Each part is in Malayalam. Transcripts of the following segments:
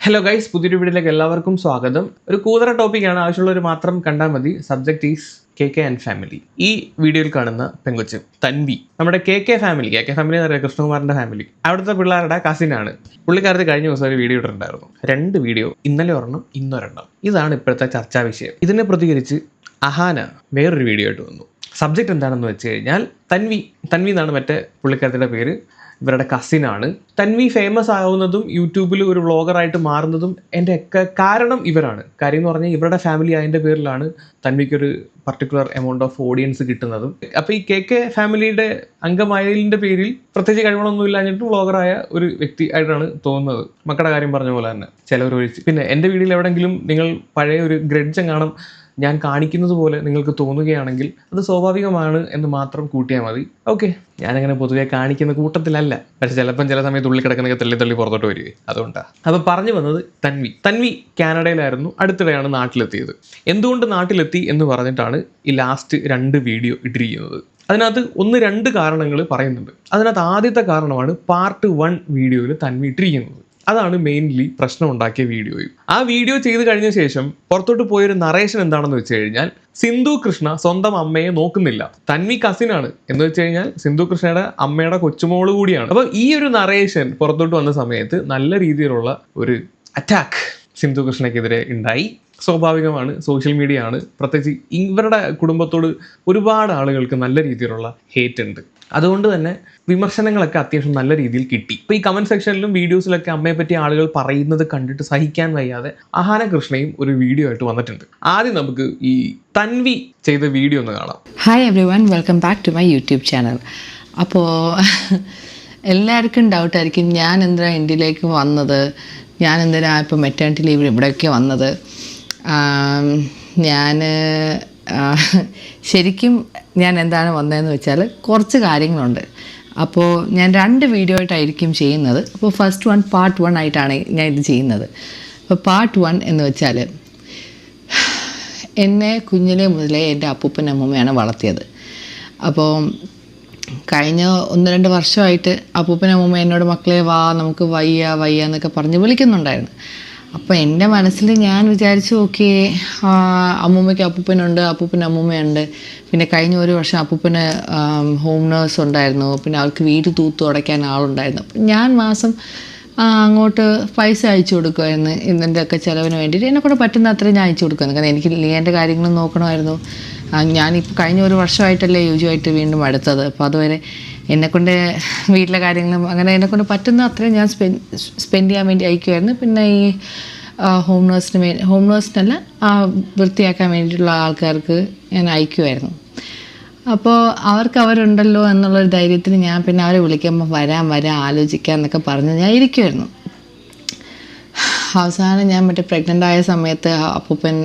ഹലോ ഗൈസ്, പുതിയൊരു വീഡിയോയിലേക്ക് എല്ലാവർക്കും സ്വാഗതം. ഒരു കൂതറ ടോപ്പിക്കാണ്, ആവശ്യമുള്ളവർ മാത്രം കണ്ടാൽ മതി. Subject is KK and family. ഈ വീഡിയോയിൽ കാണുന്ന പെങ്കൊച്ച് തൻവി നമ്മുടെ KK ഫാമിലി എന്ന് പറയുക കൃഷ്ണകുമാറിന്റെ ഫാമിലി, അവിടുത്തെ പിള്ളേരുടെ കസിനാണ്. പുള്ളിക്കാരത്ത് കഴിഞ്ഞ ദിവസം ഒരു വീഡിയോ ഇട്ടിട്ടുണ്ടായിരുന്നു. 2 വീഡിയോ, ഇന്നലെ ഒരെണ്ണം ഇന്നൊരെണ്ണം. ഇതാണ് ഇപ്പോഴത്തെ ചർച്ചാ വിഷയം. ഇതിനെ പ്രതികരിച്ച് അഹാന വേറൊരു വീഡിയോ ആയിട്ട് വന്നു. സബ്ജക്റ്റ് എന്താണെന്ന് വെച്ച് കഴിഞ്ഞാൽ തൻവി എന്നാണ് മറ്റേ പുള്ളിക്കാരത്തിൻ്റെ പേര്. ഇവരുടെ കസിനാണ്. തൻവി ഫേമസ് ആവുന്നതും യൂട്യൂബിൽ ഒരു വ്ളോഗറായിട്ട് മാറുന്നതും എൻ്റെ ഒക്കെ കാരണം ഇവരാണ്. കാര്യം എന്ന് പറഞ്ഞാൽ ഇവരുടെ ഫാമിലി അതിൻ്റെ പേരിലാണ് തൻവിക്കൊരു പർട്ടിക്കുലർ എമൗണ്ട് ഓഫ് ഓഡിയൻസ് കിട്ടുന്നതും. അപ്പോൾ ഈ KK ഫാമിലിയുടെ അംഗമായതിൻ്റെ പേരിൽ പ്രത്യേകിച്ച് കഴിവുകളൊന്നും ഇല്ലാഞ്ഞിട്ട് വ്ളോഗറായ ഒരു വ്യക്തി ആയിട്ടാണ് തോന്നുന്നത്. മക്കളുടെ കാര്യം പറഞ്ഞ പോലെ തന്നെ ചിലവർ ഒഴിച്ച്. പിന്നെ എൻ്റെ വീഡിയോയിൽ എവിടെയെങ്കിലും നിങ്ങൾ പഴയ ഒരു ഗ്രഡ്ജ് കാണും ഞാൻ കാണിക്കുന്നത് പോലെ നിങ്ങൾക്ക് തോന്നുകയാണെങ്കിൽ അത് സ്വാഭാവികമാണ് എന്ന് മാത്രം കൂട്ടിയാൽ മതി. ഓക്കെ, ഞാനങ്ങനെ പൊതുവെ കാണിക്കുന്ന കൂട്ടത്തിലല്ല, പക്ഷെ ചിലപ്പം ചില സമയത്ത് ഉള്ളിൽ കിടക്കുന്നൊക്കെ തള്ളി പുറത്തോട്ട് വരികയെ, അതുകൊണ്ടാണ്. അപ്പോൾ പറഞ്ഞു വന്നത് തൻവി കാനഡയിലായിരുന്നു, അടുത്തിടെയാണ് നാട്ടിലെത്തിയത്. എന്തുകൊണ്ട് നാട്ടിലെത്തി എന്ന് പറഞ്ഞിട്ടാണ് ഈ ലാസ്റ്റ് 2 വീഡിയോ ഇട്ടിരിക്കുന്നത്. അതിനകത്ത് 1-2 കാരണങ്ങൾ പറയുന്നുണ്ട്. അതിനകത്ത് ആദ്യത്തെ കാരണമാണ് പാർട്ട് 1 വീഡിയോയിൽ തൻവി ഇട്ടിരിക്കുന്നത്. അതാണ് മെയിൻലി പ്രശ്നം ഉണ്ടാക്കിയ വീഡിയോയും. ആ വീഡിയോ ചെയ്ത് കഴിഞ്ഞ ശേഷം പുറത്തോട്ട് പോയൊരു നറേഷൻ എന്താണെന്ന് വെച്ച് കഴിഞ്ഞാൽ സിന്ധു കൃഷ്ണ സ്വന്തം അമ്മയെ നോക്കുന്നില്ല, തൻവി കസിനാണ് എന്ന് വെച്ച് കഴിഞ്ഞാൽ സിന്ധു കൃഷ്ണയുടെ അമ്മയുടെ കൊച്ചുമോള് കൂടിയാണ്. അപ്പോൾ ഈ ഒരു നറേഷൻ പുറത്തോട്ട് വന്ന സമയത്ത് നല്ല രീതിയിലുള്ള ഒരു അറ്റാക്ക് സിന്ധു കൃഷ്ണയ്ക്കെതിരെ ഉണ്ടായി. സ്വാഭാവികമാണ്, സോഷ്യൽ മീഡിയ ആണ്. പ്രത്യേകിച്ച് ഇവരുടെ കുടുംബത്തോട് ഒരുപാട് ആളുകൾക്ക് നല്ല രീതിയിലുള്ള ഹേറ്റ് ഉണ്ട്. അതുകൊണ്ട് തന്നെ വിമർശനങ്ങളൊക്കെ അത്യാവശ്യം നല്ല രീതിയിൽ കിട്ടി. ഇപ്പോൾ ഈ കമൻറ്റ് സെക്ഷനിലും വീഡിയോസിലൊക്കെ അമ്മയെ പറ്റി ആളുകൾ പറയുന്നത് കണ്ടിട്ട് സഹിക്കാൻ വയ്യാതെ അഹാന കൃഷ്ണയും ഒരു വീഡിയോ ആയിട്ട് വന്നിട്ടുണ്ട്. ആദ്യം നമുക്ക് ഈ തൻവി ചെയ്ത വീഡിയോ ഒന്ന് കാണാം. Hi everyone, welcome back to my YouTube channel. അപ്പോൾ എല്ലാവർക്കും ഡൗട്ടായിരിക്കും ഞാൻ എന്തിനാണ് ഇന്ത്യയിലേക്ക് വന്നത്, ഞാൻ എന്തിനാണ് ഇപ്പോൾ മെറ്റേണിറ്റി ലീവിൽ ഇവിടെയൊക്കെ വന്നത്. ശരിക്കും ഞാൻ എന്താണ് വന്നതെന്ന് വെച്ചാൽ കുറച്ച് കാര്യങ്ങളുണ്ട്. അപ്പോൾ ഞാൻ 2 വീഡിയോ ആയിട്ടായിരിക്കും ചെയ്യുന്നത്. അപ്പോൾ ഫസ്റ്റ് 1 പാർട്ട് 1 ആയിട്ടാണ് ഞാൻ ഇത് ചെയ്യുന്നത്. അപ്പോൾ പാർട്ട് 1 എന്ന് വെച്ചാൽ എന്നെ കുഞ്ഞിലെ മുതലേ എൻ്റെ അപ്പൂപ്പൻ അമ്മൂമ്മയാണ് വളർത്തിയത്. അപ്പോൾ കഴിഞ്ഞ 1-2 വർഷമായിട്ട് അപ്പൂപ്പൻ അമ്മൂമ്മ എന്നോട് മക്കളെ വാ നമുക്ക് വയ്യ എന്നൊക്കെ പറഞ്ഞ് വിളിക്കുന്നുണ്ടായിരുന്നു. അപ്പോൾ എൻ്റെ മനസ്സിൽ ഞാൻ വിചാരിച്ചു ഓക്കെ, അമ്മൂമ്മയ്ക്ക് അപ്പൂപ്പനുണ്ട്, അപ്പൂപ്പന് അമ്മൂമ്മയുണ്ട്. പിന്നെ കഴിഞ്ഞ 1 വർഷം അപ്പൂപ്പന് ഹോം നേഴ്സ് ഉണ്ടായിരുന്നു. പിന്നെ അവർക്ക് വീട് തൂത്ത് തുടയ്ക്കാൻ ആളുണ്ടായിരുന്നു. അപ്പം ഞാൻ മാസം അങ്ങോട്ട് പൈസ അയച്ചു കൊടുക്കുമായിരുന്നു. ഇതിൻ്റെയൊക്കെ ചിലവിന് വേണ്ടിയിട്ട് എന്നെക്കൊണ്ട് പറ്റുന്ന അത്രയും ഞാൻ അയച്ചു കൊടുക്കുമായിരുന്നു. കാരണം എനിക്ക് ലിയൻ്റെ കാര്യങ്ങളും നോക്കണമായിരുന്നു. ഞാനിപ്പോൾ കഴിഞ്ഞ 1 വർഷമായിട്ടല്ലേ യുജുവായിട്ട് വീണ്ടും അടുത്തത്. അപ്പോൾ അതുവരെ എന്നെക്കൊണ്ട് വീട്ടിലെ കാര്യങ്ങളും അങ്ങനെ എന്നെക്കൊണ്ട് പറ്റുന്ന അത്രയും ഞാൻ സ്പെൻഡ് ചെയ്യാൻ വേണ്ടി അയക്കുമായിരുന്നു. പിന്നെ ഈ ഹോം നേഴ്സിനല്ല വൃത്തിയാക്കാൻ വേണ്ടിയിട്ടുള്ള ആൾക്കാർക്ക് ഞാൻ അയക്കുമായിരുന്നു. അപ്പോൾ അവരുണ്ടല്ലോ എന്നുള്ളൊരു ധൈര്യത്തിന് ഞാൻ പിന്നെ അവരെ വിളിക്കുമ്പോൾ വരാം ആലോചിക്കാം എന്നൊക്കെ പറഞ്ഞ് ഞാൻ ഇരിക്കുമായിരുന്നു. അവസാനം ഞാൻ മറ്റേ പ്രഗ്നൻ്റ് ആയ സമയത്ത് അപ്പൂപ്പൻ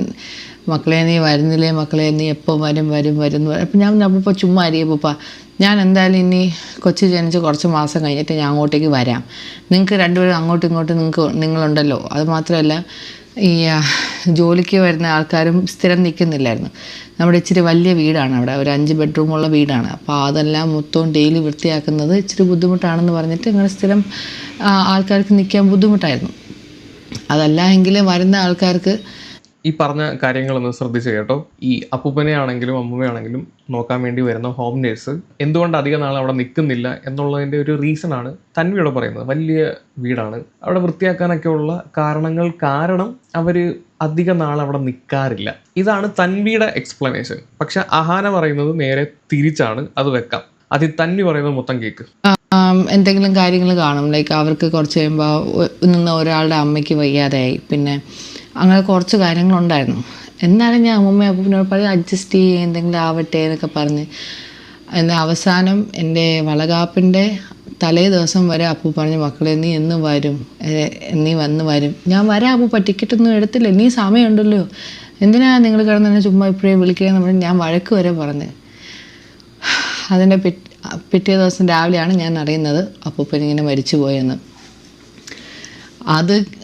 മക്കളെ നീ വരുന്നില്ലേ, മക്കളെ നീ എപ്പോൾ വരും എന്ന് പറയും. അപ്പം ഞാൻ അപ്പൂപ്പ ചുമ്മാ അപ്പൂപ്പ ഞാൻ എന്തായാലും ഇനി കൊച്ചു ജനിച്ച് കുറച്ച് മാസം കഴിഞ്ഞിട്ട് ഞാൻ അങ്ങോട്ടേക്ക് വരാം. നിങ്ങൾക്ക് 2 പേരും അങ്ങോട്ടും ഇങ്ങോട്ടും നിങ്ങളുണ്ടല്ലോ. അത് മാത്രമല്ല ഈ ജോലിക്ക് വരുന്ന ആൾക്കാരും സ്ഥിരം നിൽക്കുന്നില്ലായിരുന്നു. നമ്മുടെ ഇച്ചിരി വലിയ വീടാണ്, അവിടെ ഒരു 5 ബെഡ്റൂമുള്ള വീടാണ്. അപ്പോൾ അതെല്ലാം മൊത്തവും ഡെയിലി വൃത്തിയാക്കുന്നത് ഇച്ചിരി ബുദ്ധിമുട്ടാണെന്ന് പറഞ്ഞിട്ട് ഇങ്ങനെ സ്ഥിരം ആൾക്കാർക്ക് നിൽക്കാൻ ബുദ്ധിമുട്ടായിരുന്നു. അതല്ല എങ്കിൽ വരുന്ന ആൾക്കാർക്ക് ഈ പറഞ്ഞ കാര്യങ്ങളൊന്ന് ശ്രദ്ധിച്ച് കേട്ടോ. ഈ അപ്പൂപ്പനെ ആണെങ്കിലും അമ്മൂമ്മയാണെങ്കിലും നോക്കാൻ വേണ്ടി വരുന്ന ഹോം നേഴ്സ് എന്തുകൊണ്ട് അധികം നാൾ അവിടെ നിൽക്കുന്നില്ല എന്നുള്ളതിൻ്റെ ഒരു റീസണാണ് തൻവിയോട് പറയുന്നത്. വലിയ വീടാണ്, അവിടെ വൃത്തിയാക്കാനൊക്കെ ഉള്ള കാരണം അവർ അധിക നാൾ അവിടെ നിൽക്കാറില്ല. ഇതാണ് തൻവിയുടെ എക്സ്പ്ലനേഷൻ. പക്ഷെ അഹാന പറയുന്നത് നേരെ തിരിച്ചാണ്. അത് വെക്കാം. അത് തൻവി പറയുന്നത് മൊത്തം കേക്ക്. എന്തെങ്കിലും കാര്യങ്ങൾ കാണും, ലൈക്ക് അവർക്ക് കുറച്ച് കഴിയുമ്പോൾ ഒരാളുടെ അമ്മയ്ക്ക് വയ്യാതെയായി, പിന്നെ അങ്ങനെ കുറച്ച് കാര്യങ്ങളുണ്ടായിരുന്നു. എന്നാലും ഞാൻ അമ്മൂമ്മ അപ്പൂപ്പനോട് പറഞ്ഞ് അഡ്ജസ്റ്റ് ചെയ്യുക, എന്തെങ്കിലും ആവട്ടെ എന്നൊക്കെ പറഞ്ഞ്. എന്നാൽ അവസാനം എൻ്റെ വളകാപ്പിൻ്റെ തലേ ദിവസം വരെ അപ്പൂ പറഞ്ഞ് മക്കളെ നീ എന്ന് വരും, നീ വരും. ഞാൻ വരാം അപ്പൂപ്പ, ടിക്കറ്റൊന്നും എടുത്തില്ല, നീ സമയമുണ്ടല്ലോ, എന്തിനാണ് നിങ്ങൾ കിടന്ന് എന്നെ ചുമ്മാ ഇപ്പോഴേ വിളിക്കുകയെന്ന് പറഞ്ഞ് ഞാൻ വഴക്ക് വരെ പറഞ്ഞ്. അതിൻ്റെ പിറ്റേ ദിവസം രാവിലെയാണ് ഞാൻ അറിയുന്നത് അപ്പൂപ്പൻ ഇങ്ങനെ മരിച്ചു പോയെന്ന്.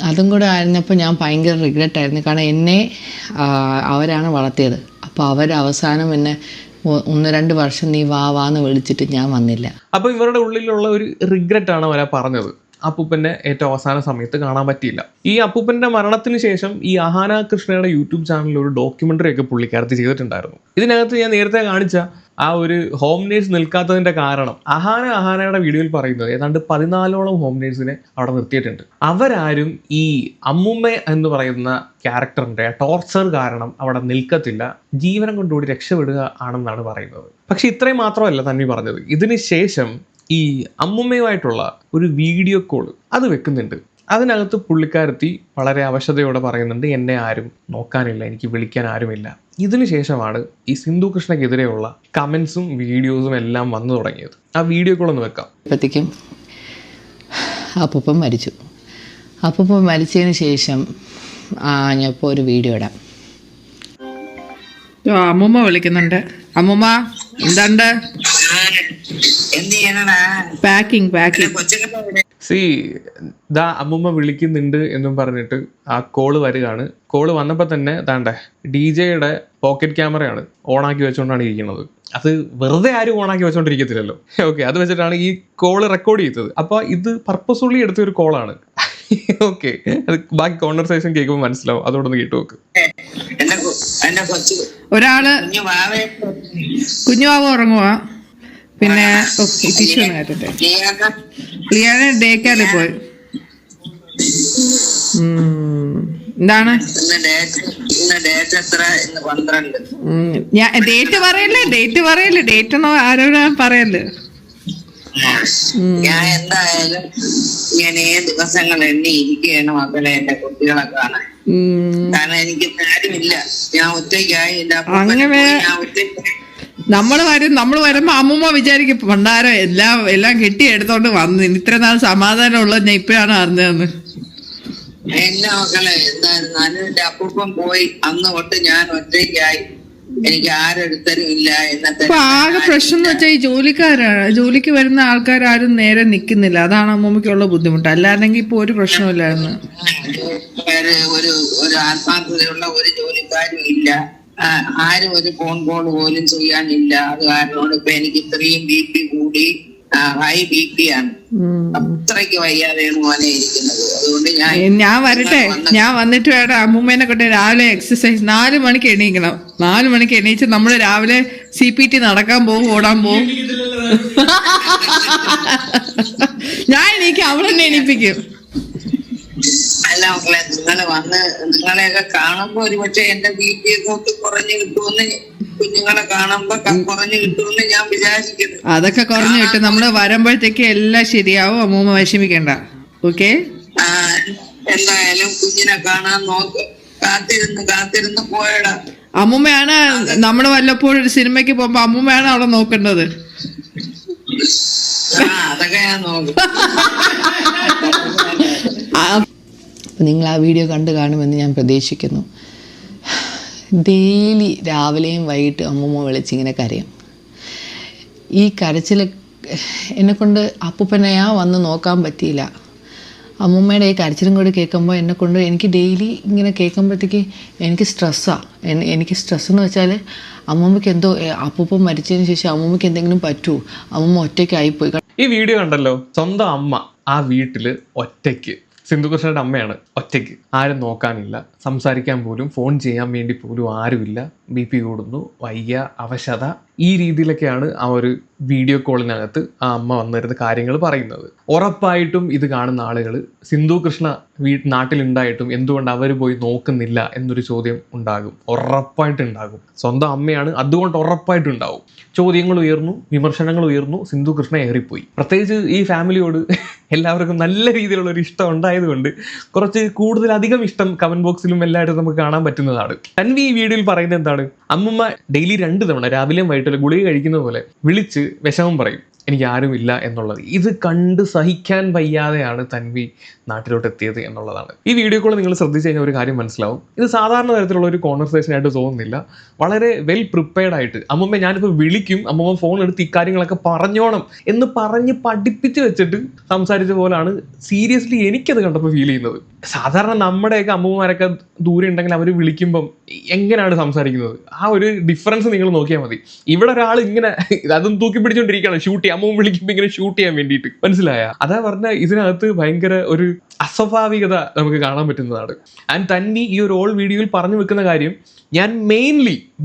അതും കൂടെ ആയിരുന്നപ്പോൾ ഞാൻ ഭയങ്കര റിഗ്രറ്റായിരുന്നു. കാരണം എന്നെ അവരാണ് വളർത്തിയത്. അപ്പോൾ അവസാനം എന്നെ 1-2 വർഷം നീ വാന്ന് വിളിച്ചിട്ട് ഞാൻ വന്നില്ല. അപ്പോൾ ഇവരുടെ ഉള്ളിലുള്ള ഒരു റിഗ്രറ്റ് ആണ് അവരാ പറഞ്ഞത്. അപ്പൂപ്പനെ ഏറ്റവും അവസാന സമയത്ത് കാണാൻ പറ്റിയില്ല. ഈ അപ്പൂപ്പന്റെ മരണത്തിന് ശേഷം ഈ അഹാന കൃഷ്ണയുടെ യൂട്യൂബ് ചാനലിൽ ഒരു ഡോക്യുമെന്ററി ഒക്കെ പുള്ളിക്കാരത്തി ചെയ്തിട്ടുണ്ടായിരുന്നു. ഇതിനകത്ത് ഞാൻ നേരത്തെ കാണിച്ച ആ ഒരു ഹോം നേഴ്സ് നിൽക്കാത്തതിന്റെ കാരണം അഹാനയുടെ വീഡിയോയിൽ പറയുന്നത് ഏതാണ്ട് 14ഓളം ഹോം നേഴ്സിനെ അവിടെ നിർത്തിയിട്ടുണ്ട്. അവരാരും ഈ അമ്മുമ്മ എന്ന് പറയുന്ന ക്യാരക്ടറിന്റെ ടോർച്ചർ കാരണം അവിടെ നിൽക്കത്തില്ല, ജീവനം കൊണ്ടുകൂടി രക്ഷപ്പെടുക ആണെന്നാണ് പറയുന്നത്. പക്ഷെ ഇത്രയും മാത്രമല്ല തന്വി പറഞ്ഞത്. ഇതിന് ശേഷം ഈ അമ്മുമ്മയുമായിട്ടുള്ള ഒരു വീഡിയോ കോൾ അത് വെക്കുന്നുണ്ട്. അതിനകത്ത് പുള്ളിക്കാരത്തി വളരെ അവശതയോടെ പറയുന്നുണ്ട്, എന്നെ ആരും നോക്കാനില്ല, എനിക്ക് വിളിക്കാൻ ആരുമില്ല. ഇതിനു ശേഷമാണ് ഈ സിന്ധു കൃഷ്ണയ്ക്കെതിരെയുള്ള കമൻസും വീഡിയോസും എല്ലാം വന്നു തുടങ്ങിയത്. ആ വീഡിയോ കോൾ ഒന്ന് വെക്കാം. അപ്പോഴത്തേക്കും അപ്പൂപ്പൻ മരിച്ചു. അപ്പൂപ്പൻ മരിച്ചതിന് ശേഷം ഞാനിപ്പോൾ ഒരു വീഡിയോ ഇടാം. അമ്മൂമ്മ വിളിക്കുന്നുണ്ട്. അമ്മൂമ്മ എന്തുണ്ട്? പാക്കിംഗ് ദാ അമ്മുമ്മ വിളിക്കുന്നുണ്ട് എന്നും പറഞ്ഞിട്ട് ആ കോള് വരികയാണ്. കോള് വന്നപ്പോൾ തന്നെ താണ്ടെ DJയുടെ പോക്കറ്റ് ക്യാമറയാണ് ഓണാക്കി വെച്ചുകൊണ്ടാണ് ഇരിക്കുന്നത്. അത് വെറുതെ ആരും ഓണാക്കി വെച്ചോണ്ടിരിക്കത്തില്ലല്ലോ. ഓക്കെ, അത് വെച്ചിട്ടാണ് ഈ കോള് റെക്കോർഡ് ചെയ്തത്. അപ്പോൾ ഇത് പർപ്പസ്ഫുള്ളി എടുത്ത ഒരു കോളാണ്. ഓക്കെ, അത് ബാക്കി കോൺവെർസേഷൻ കേൾക്കുമ്പോൾ മനസ്സിലാവും. അതോടൊന്ന് കേട്ടു നോക്ക്. ഒരാള് കുഞ്ഞുവാവ് ഉറങ്ങുവാ. പിന്നെ ടിഷ്യൂ ഒന്ന് കേട്ടിട്ടെ. ലിയാനെ ഡേക്കാറിൽ പോയി. എന്താണ് ഡേറ്റ് പറയല്ലേ? ഡേറ്റ് ഒന്നും ആരോടാ പറയല്ലേ? ഞാൻ എന്തായാലും ഇങ്ങനെ ദിവസങ്ങൾ എണ്ണി ഇരിക്കുകയാണ് മക്കളെ, എന്റെ കുട്ടികളെ കാണാൻ. കാരണം എനിക്ക് ആരുമില്ല, ഞാൻ ഒറ്റയ്ക്കായി. അങ്ങനെ നമ്മൾ വരുമ്പോ അമ്മൂമ്മ വിചാരിക്കും പണ്ടാരം എല്ലാം കെട്ടി എടുത്തോണ്ട് വന്നു, ഇത്ര നാൾ സമാധാനം ഉള്ളത് ഞാൻ ഇപ്പഴാണ് അറിഞ്ഞതെന്ന്. എന്റെ മക്കളെ എന്തായാലും എന്റെ അപ്പൂപ്പൻ പോയി അന്ന് തൊട്ട് ഞാൻ ഒറ്റയ്ക്കായി, എനിക്ക് ആരെടുത്തരും ഇല്ല. ഇപ്പൊ ആകെ പ്രശ്നം എന്ന് വെച്ചാൽ ഈ ജോലിക്ക് വരുന്ന ആൾക്കാരും നേരെ നിക്കുന്നില്ല. അതാണ് അമ്മൂമ്മയ്ക്കുള്ള ബുദ്ധിമുട്ട്. അല്ലാതെങ്കിൽ ഇപ്പൊ ഒരു പ്രശ്നമില്ലായിരുന്നു. ഒരു ആത്മാർത്ഥതയുള്ള ഒരു ജോലിക്കാരും ഇല്ല, ആരും ഒരു ഫോൺ കോൾ പോലും ചെയ്യാനില്ല. അത് കാരണം ഇപ്പൊ എനിക്ക് ഇത്രയും BP കൂടി, ഹൈ BP ആണ്. അത്രയ്ക്ക് വയ്യാതെയാണ് മോനെ ഇരിക്കുന്നത്. അതുകൊണ്ട് ഞാൻ വരട്ടെ, ഞാൻ വന്നിട്ട് വേണം അമ്മൂമ്മേനെ കൊണ്ട് രാവിലെ എക്സസൈസ് 4 മണിക്ക് എണീക്കണം. 4 മണിക്ക് എണീച്ച് നമ്മള് രാവിലെ CPT നടക്കാൻ പോകും, ഓടാൻ പോകും. ഞാൻ എണീക്കും, അവളെന്നെ എണീപ്പിക്കും. അല്ല മക്കളെ, നിങ്ങളെയൊക്കെ കാണുമ്പോ ഒരുപക്ഷെ എന്റെ BP ഒക്കെ കുറഞ്ഞു കിട്ടുമെന്ന്, കുഞ്ഞുങ്ങളെ കാണുമ്പോ കുറഞ്ഞു കിട്ടുമെന്ന് ഞാൻ വിചാരിക്കുന്നു. അതൊക്കെ കുറഞ്ഞു കിട്ടും. നമ്മള് വരുമ്പോഴത്തേക്ക് എല്ലാം ശരിയാവും. അമ്മൂമ്മ വിഷമിക്കണ്ട. ഓക്കെ, എന്തായാലും കുഞ്ഞിനെ കാണാൻ കാത്തിരുന്ന് പോയടാ. അമ്മൂമ്മയാണ് നമ്മള് വല്ലപ്പോഴും ഒരു സിനിമയ്ക്ക് പോകുമ്പോ അമ്മൂമ്മയാണ് അവളെ നോക്കേണ്ടത്. അതൊക്കെ ഞാൻ നോക്കും. നിങ്ങൾ ആ വീഡിയോ കണ്ടു കാണുമെന്ന് ഞാൻ പ്രതീക്ഷിക്കുന്നു. ഡെയിലി രാവിലെയും വൈകിട്ട് അമ്മൂമ്മ വിളിച്ചിങ്ങനെ കരയും. ഈ കരച്ചിൽ എന്നെക്കൊണ്ട് അപ്പൂപ്പനെയാ വന്ന് നോക്കാൻ പറ്റിയില്ല. അമ്മൂമ്മയുടെ ഈ കരച്ചിലും കൂടി കേൾക്കുമ്പോൾ എനിക്ക് ഡെയിലി ഇങ്ങനെ കേൾക്കുമ്പോഴത്തേക്ക് എനിക്ക് സ്ട്രെസ്സാണ്. എനിക്ക് സ്ട്രെസ് എന്ന് വെച്ചാൽ അമ്മൂമ്മയ്ക്ക് എന്തോ അപ്പൂപ്പൻ മരിച്ചതിന് ശേഷം അമ്മൂമ്മയ്ക്ക് എന്തെങ്കിലും പറ്റുമോ, അമ്മൂമ്മ ഒറ്റയ്ക്കായിപ്പോയി. ഈ വീഡിയോ കണ്ടല്ലോ, സ്വന്തം അമ്മ ആ വീട്ടില് ഒറ്റയ്ക്ക്, സിന്ധുകൃഷ്ണയുടെ അമ്മയാണ്, ഒറ്റയ്ക്ക്, ആരും നോക്കാനില്ല, സംസാരിക്കാൻ പോലും ഫോൺ ചെയ്യാൻ വേണ്ടി പോലും ആരുമില്ല, BP കൂടുന്നു, വയ്യ, അവശത, ഈ രീതിയിലൊക്കെയാണ് ആ ഒരു വീഡിയോ കോളിനകത്ത് ആ അമ്മ വന്നിരുന്ന കാര്യങ്ങൾ പറയുന്നത്. ഉറപ്പായിട്ടും ഇത് കാണുന്ന ആളുകൾ സിന്ധു കൃഷ്ണ നാട്ടിലുണ്ടായിട്ടും എന്തുകൊണ്ട് അവർ പോയി നോക്കുന്നില്ല എന്നൊരു ചോദ്യം ഉണ്ടാകും. ഉറപ്പായിട്ടുണ്ടാകും. സ്വന്തം അമ്മയാണ്, അതുകൊണ്ട് ഉറപ്പായിട്ടുണ്ടാവും. ചോദ്യങ്ങൾ ഉയർന്നു, വിമർശനങ്ങൾ ഉയർന്നു, സിന്ധു കൃഷ്ണ ഏറിപ്പോയി. പ്രത്യേകിച്ച് ഈ ഫാമിലിയോട് എല്ലാവർക്കും നല്ല രീതിയിലുള്ള ഒരു ഇഷ്ടം ഉണ്ടായതുകൊണ്ട് കുറച്ച് കൂടുതലധികം ഇഷ്ടം കമന്റ് ബോക്സിലും എല്ലായിടത്തും നമുക്ക് കാണാൻ പറ്റുന്നതാണ്. തൻവി ഈ വീഡിയോയിൽ പറയുന്നത് എന്താണ്? അമ്മൂമ്മ ഡെയിലി 2 തവണ രാവിലെയും വൈകിട്ടും ഗുളിക കഴിക്കുന്ന പോലെ വിളിച്ച് വിഷമം പറയും, എനിക്ക് ആരുമില്ല എന്നുള്ളത്. ഇത് കണ്ട് സഹിക്കാൻ വയ്യാതെയാണ് തൻവി നാട്ടിലോട്ട് എത്തിയത് എന്നുള്ളതാണ്. ഈ വീഡിയോ കൂടെ നിങ്ങൾ ശ്രദ്ധിച്ചു കഴിഞ്ഞാൽ ഒരു കാര്യം മനസ്സിലാവും. ഇത് സാധാരണ തരത്തിലുള്ള ഒരു കോൺവെർസേഷൻ ആയിട്ട് തോന്നുന്നില്ല. വളരെ വെൽ പ്രിപ്പയർഡ് ആയിട്ട് അമ്മൂമ്മ ഞാനിപ്പോൾ വിളിക്കും, അമ്മൂമ്മ ഫോൺ എടുത്ത് ഇക്കാര്യങ്ങളൊക്കെ പറഞ്ഞോണം എന്ന് പറഞ്ഞ് പഠിപ്പിച്ച് വെച്ചിട്ട് സംസാരിച്ച പോലാണ് സീരിയസ്ലി എനിക്കത് കണ്ടപ്പോൾ ഫീൽ ചെയ്യുന്നത്. സാധാരണ നമ്മുടെയൊക്കെ അമ്മൂമ്മമാരൊക്കെ ദൂരെ ഉണ്ടെങ്കിൽ അവർ വിളിക്കുമ്പം എങ്ങനെയാണ് സംസാരിക്കുന്നത്, ആ ഒരു ഡിഫറൻസ് നിങ്ങൾ നോക്കിയാൽ മതി. ഇവിടെ ഒരാൾ ഇങ്ങനെ അതും തൂക്കി പിടിച്ചുകൊണ്ടിരിക്കുകയാണ്, ഷൂട്ട് അമ്മ വിളിക്കുമ്പോൾ ഇങ്ങനെ ഷൂട്ട് ചെയ്യാൻ വേണ്ടിയിട്ട്, മനസ്സിലായ? അതാ പറഞ്ഞ ഇതിനകത്ത് ഭയങ്കര ഒരു അസ്വാഭാവികത നമുക്ക് കാണാൻ പറ്റുന്നതാണ്. ആൻഡ് തന്വി ഈ ഒരു ഓൾ വീഡിയോയിൽ പറഞ്ഞു വെക്കുന്ന കാര്യം, ഞാൻ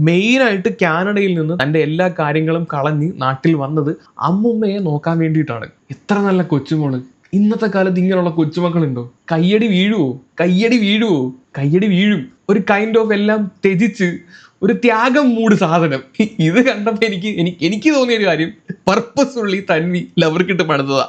മെയിനായിട്ട് കാനഡയിൽ നിന്ന് തൻ്റെ എല്ലാ കാര്യങ്ങളും കളഞ്ഞ് നാട്ടിൽ വന്നത് അമ്മുമ്മയെ നോക്കാൻ വേണ്ടിയിട്ടാണ്. എത്ര നല്ല കൊച്ചുമോള്. ഇന്നത്തെ കാലത്ത് ഇങ്ങനെയുള്ള കൊച്ചുമക്കളുണ്ടോ? കയ്യടി വീഴും. ഒരു കൈൻഡ് ഓഫ് എല്ലാം ത്യജിച്ച് ഒരു ത്യാഗം മൂട് സാധനം. ഇത് കണ്ടപ്പോൾ എനിക്ക് തോന്നിയൊരു കാര്യം, പർപ്പസ്ഫുള്ളി തന്വി ലവർക്കിട്ട് പണിതതാ.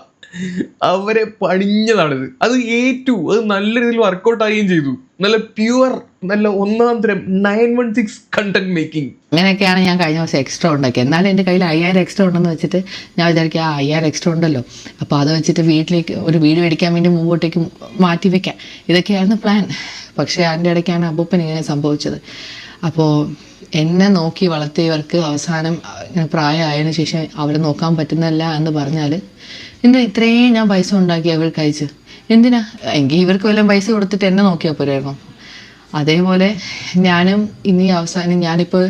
അവരെ പണിഞ്ഞതാണിത്. അത് ഏറ്റു, അത് നല്ല രീതിയിൽ വർക്കൗട്ട് ആവുകയും ചെയ്തു. നല്ല പ്യുവർ, നല്ല ഒന്നാം തരം 916 കണ്ടന്റ് മേക്കിംഗ്. അങ്ങനെയൊക്കെയാണ് ഞാൻ കഴിഞ്ഞ ദിവസം എക്സ്ട്രാ ഉണ്ടാക്കിയത്. എന്നാലും എൻ്റെ കയ്യിൽ 5000 എക്സ്ട്രാ ഉണ്ടെന്ന് വെച്ചിട്ട് ഞാൻ വിചാരിക്കുക 5000 എക്സ്ട്രാ ഉണ്ടല്ലോ, അപ്പോൾ അത് വെച്ചിട്ട് വീട്ടിലേക്ക് ഒരു വീട് മേടിക്കാൻ വേണ്ടി മുമ്പോട്ടേക്ക് മാറ്റി വെക്കാം, ഇതൊക്കെയായിരുന്നു പ്ലാൻ. പക്ഷേ അതിൻ്റെ ഇടയ്ക്കാണ് അപ്പൂപ്പൻ ഇങ്ങനെ സംഭവിച്ചത്. അപ്പോൾ എന്നെ നോക്കി വളർത്തിയവർക്ക് അവസാനം പ്രായമായതിനു ശേഷം അവരെ നോക്കാൻ പറ്റുന്നില്ല എന്ന് പറഞ്ഞാൽ എന്താ ഇത്രയും ഞാൻ പൈസ ഉണ്ടാക്കി അവർക്ക് അയച്ച് എന്തിനാ? എങ്കിൽ ഇവർക്ക് വല്ലതും പൈസ കൊടുത്തിട്ട് എന്നെ നോക്കിയാൽ പോരായിരുന്നു. അതേപോലെ ഞാനും ഇനി അവസാനം ഞാനിപ്പോൾ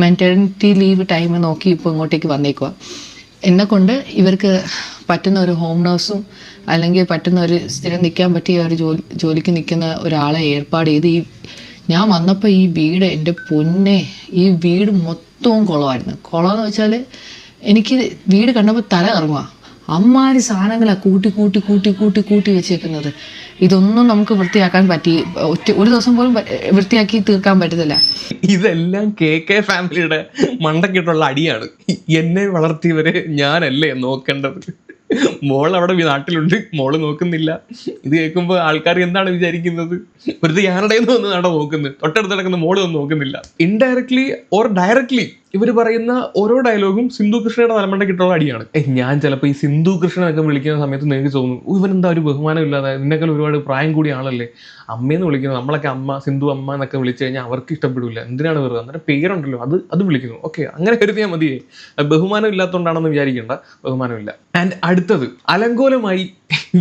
മെറ്റേണിറ്റി ലീവ് ടൈം നോക്കി ഇപ്പോൾ ഇങ്ങോട്ടേക്ക് വന്നേക്കുക. എന്നെക്കൊണ്ട് ഇവർക്ക് പറ്റുന്ന ഒരു ഹോം നഴ്സും അല്ലെങ്കിൽ പറ്റുന്ന ഒരു സ്ഥിരം നിൽക്കാൻ പറ്റിയ ഒരു ജോലിക്ക് നിൽക്കുന്ന ഒരാളെ ഏർപ്പാട് ചെയ്ത് ഞാൻ വന്നപ്പോൾ ഈ വീട്, എൻ്റെ പൊന്നെ, ഈ വീട് മൊത്തവും കുളമായിരുന്നു. കുളമെന്ന് വെച്ചാൽ എനിക്ക് വീട് കണ്ടപ്പോൾ തല കറങ്ങുക. അമ്മാതിരി സാധനങ്ങളാണ് കൂട്ടി വെച്ചേക്കുന്നത്. ഇതൊന്നും നമുക്ക് വൃത്തിയാക്കാൻ ഒരു ദിവസം പോലും വൃത്തിയാക്കി തീർക്കാൻ പറ്റത്തില്ല. ഇതെല്ലാം കെ ഫാമിലിയുടെ മണ്ടക്കിട്ടുള്ള അടിയാണ്. എന്നെ വളർത്തിയവരെ ഞാനല്ലേ നോക്കേണ്ടത്? മോൾ അവിടെ നാട്ടിലുണ്ട്, മോള് നോക്കുന്നില്ല. ഇത് കേൾക്കുമ്പോൾ ആൾക്കാർ എന്താണ് വിചാരിക്കുന്നത്? വെറുതെ കാനഡയിൽ നിന്ന് വന്നതാണോ നോക്കുന്നത്? തൊട്ടടുത്ത് നടക്കുന്ന മോള് ഒന്നും നോക്കുന്നില്ല. ഇൻഡയറക്ട്ലി ഓർ ഡയറക്ട്ലി ഇവർ പറയുന്ന ഓരോ ഡയലോഗും സിന്ധു കൃഷ്ണയുടെ തലമണ്ടക്കിട്ടുള്ള അടിയാണ്. ഞാൻ ചിലപ്പോൾ ഈ സിന്ധു കൃഷ്ണനൊക്കെ വിളിക്കുന്ന സമയത്ത് എനിക്ക് തോന്നും, ഇവനെന്താ ഒരു ബഹുമാനം ഇല്ലാതെ, ഇതിനേക്കാൾ ഒരുപാട് പ്രായം കൂടിയ ആളല്ലേ അമ്മയെന്ന് വിളിക്കുന്നത്. നമ്മളൊക്കെ അമ്മ, സിന്ധു അമ്മ എന്നൊക്കെ വിളിച്ചു കഴിഞ്ഞാൽ അവർക്ക് ഇഷ്ടപ്പെടില്ല. എന്തിനാണ് വെറുതെ അന്നേരം പേരുണ്ടല്ലോ അത് വിളിക്കുന്നു. ഓക്കെ, അങ്ങനെ കരുതിയാൽ മതിയേ. ബഹുമാനം ഇല്ലാത്തതുകൊണ്ടാണെന്ന് വിചാരിക്കേണ്ട, ബഹുമാനമില്ല. ആൻഡ് അടുത്തത് അലങ്കോലമായി